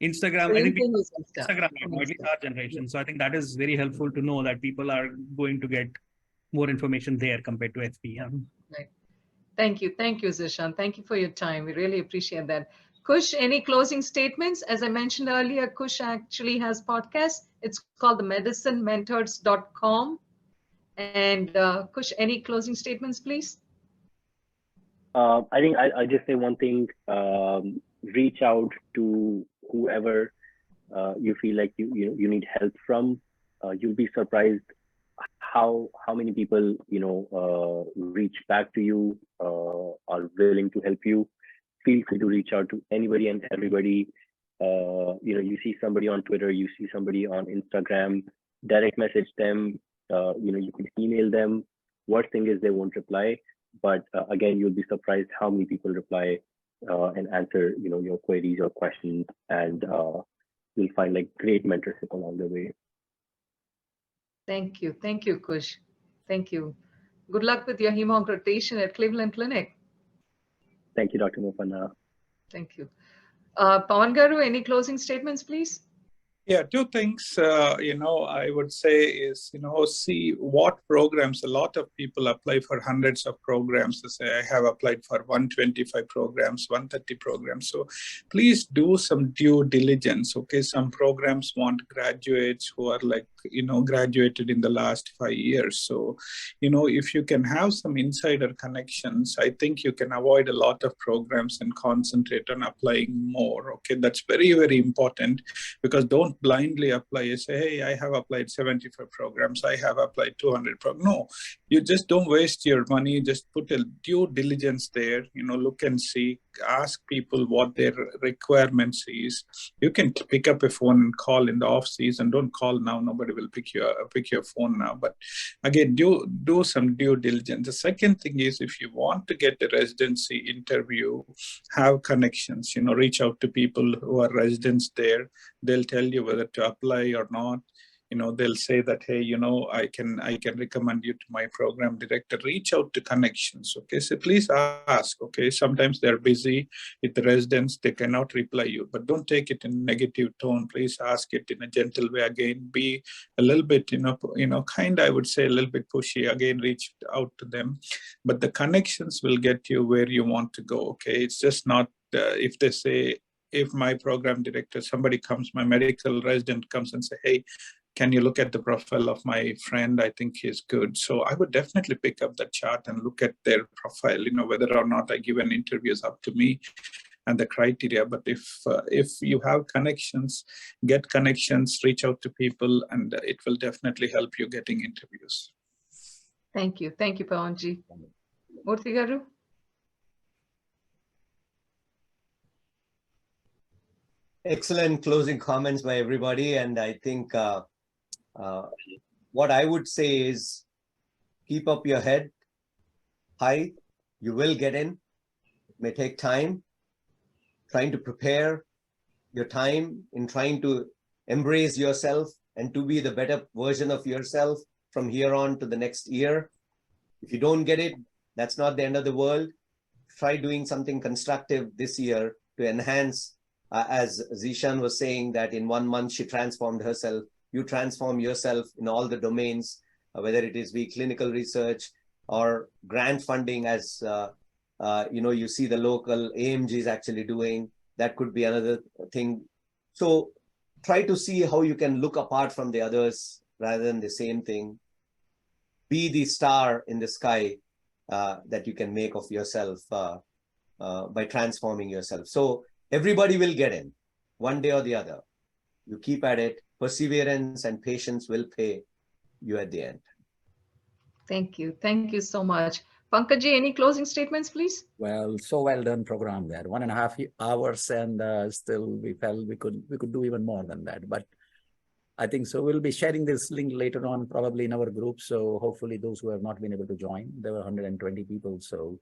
Instagram, I think Instagram, at least our generation. So I think that is very helpful to know that people are going to get more information there compared to FB. Right. Thank you. Thank you, Zishan. Thank you for your time. We really appreciate that. Kush, any closing statements? As I mentioned earlier, Kush actually has podcasts. It's called the medicinementors.com. And Kush, any closing statements, please? I think I just say one thing, reach out to whoever you feel like you need help from. You'll be surprised how many people reach back to you, are willing to help you. Feel free to reach out to anybody and everybody. You see somebody on Twitter, you see somebody on Instagram, direct message them. You can email them. Worst thing is they won't reply, but again, you'll be surprised how many people reply and answer your queries or questions, and you'll find like great mentorship along the way. Thank you, Kush. Thank you. Good luck with your hem-onc rotation at Cleveland Clinic. Thank you, Dr. MUPPANA. Thank you. Pawan Garu, any closing statements, please? Yeah, two things, I would say is, see what programs. A lot of people apply for hundreds of programs. They say, I have applied for 125 programs, 130 programs. So please do some due diligence. Okay, some programs want graduates who are like, graduated in the last 5 years. So, if you can have some insider connections, I think you can avoid a lot of programs and concentrate on applying more. Okay, that's very, very important, because don't blindly apply. You say, hey, I have applied 75 programs. I have applied 200 programs. No, you just don't waste your money. Just put a due diligence there, look and see, ask people what their requirements is. You can pick up a phone and call in the off season. Don't call now. Nobody will pick your phone now. But again, do some due diligence. The second thing is, if you want to get a residency interview, have connections, reach out to people who are residents there. They'll tell you whether to apply or not. They'll say that, hey, I can recommend you to my program director. Reach out to connections. Okay, so please ask. Okay, sometimes they're busy with the residents, they cannot reply you, but don't take it in a negative tone. Please ask it in a gentle way. Again, be a little bit, I would say a little bit pushy. Again, reach out to them, but the connections will get you where you want to go. Okay, it's just not if they say, if my program director, somebody comes, my medical resident comes and say, hey, can you look at the profile of my friend? I think he's good. So I would definitely pick up that chart and look at their profile, whether or not I give an interview is up to me and the criteria. But if you have connections, get connections, reach out to people, and it will definitely help you getting interviews. Thank you. Thank you, Pawanji. Murthy Garu? Excellent closing comments by everybody. And I think what I would say is, keep up your head high. You will get in. It may take time. Trying to prepare your time in trying to embrace yourself and to be the better version of yourself from here on to the next year. If you don't get it, that's not the end of the world. Try doing something constructive this year to enhance as Zishan was saying, that in 1 month she transformed herself. You transform yourself in all the domains, whether it is clinical research or grant funding, as you see the local AMG is actually doing. That could be another thing. So try to see how you can look apart from the others rather than the same thing. Be the star in the sky that you can make of yourself by transforming yourself. So everybody will get in one day or the other. You keep at it. Perseverance and patience will pay you at the end. Thank you. Thank you so much. Pankaj, any closing statements, please? Well, so well done program there. 1.5 hours, and still we felt we could do even more than that. But I think so. We'll be sharing this link later on, probably in our group. So hopefully those who have not been able to join, there were 120 people. So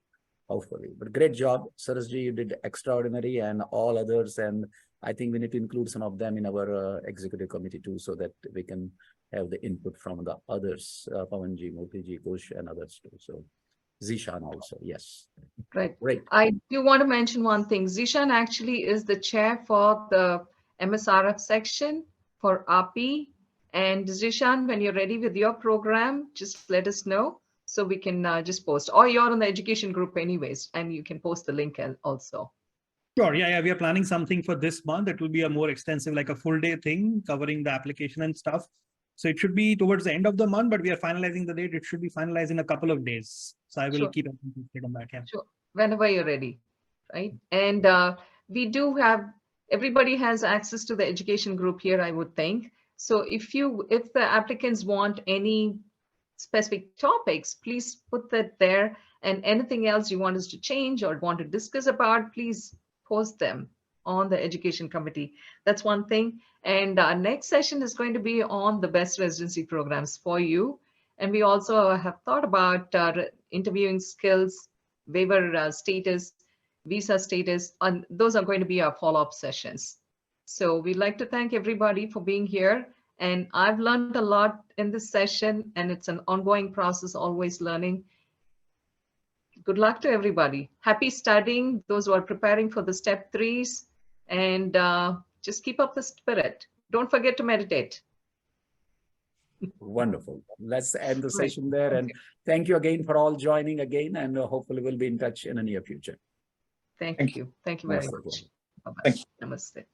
hopefully, but great job, Sarasji, you did extraordinary, and all others. And I think we need to include some of them in our executive committee too, so that we can have the input from the others, Pawanji, Motiji, Kush, and others too. So Zishan also, yes. Right. Great. I do want to mention one thing. Zishan actually is the chair for the MSRF section for API. And Zishan, when you're ready with your program, just let us know so we can just post. Or you're in the education group anyways, and you can post the link also. Sure. Yeah. We are planning something for this month. It will be a more extensive, like a full day thing covering the application and stuff. So it should be towards the end of the month, but we are finalizing the date. It should be finalized in a couple of days. So I will keep updated on that. Yeah. Sure. Whenever you're ready, right? And we do have, everybody has access to the education group here, I would think. So if the applicants want any specific topics, please put that there. And anything else you want us to change or want to discuss about, please post them on the education committee. That's one thing. And our next session is going to be on the best residency programs for you. And we also have thought about interviewing skills, waiver status, visa status, and those are going to be our follow-up sessions. So we'd like to thank everybody for being here. And I've learned a lot in this session, and it's an ongoing process, always learning. Good luck to everybody. Happy studying, those who are preparing for the step 3s, and just keep up the spirit. Don't forget to meditate. Wonderful. Let's end the session there. And thank you again for all joining again. And hopefully we'll be in touch in the near future. Thank you. Thank you very much. Bye-bye. Namaste.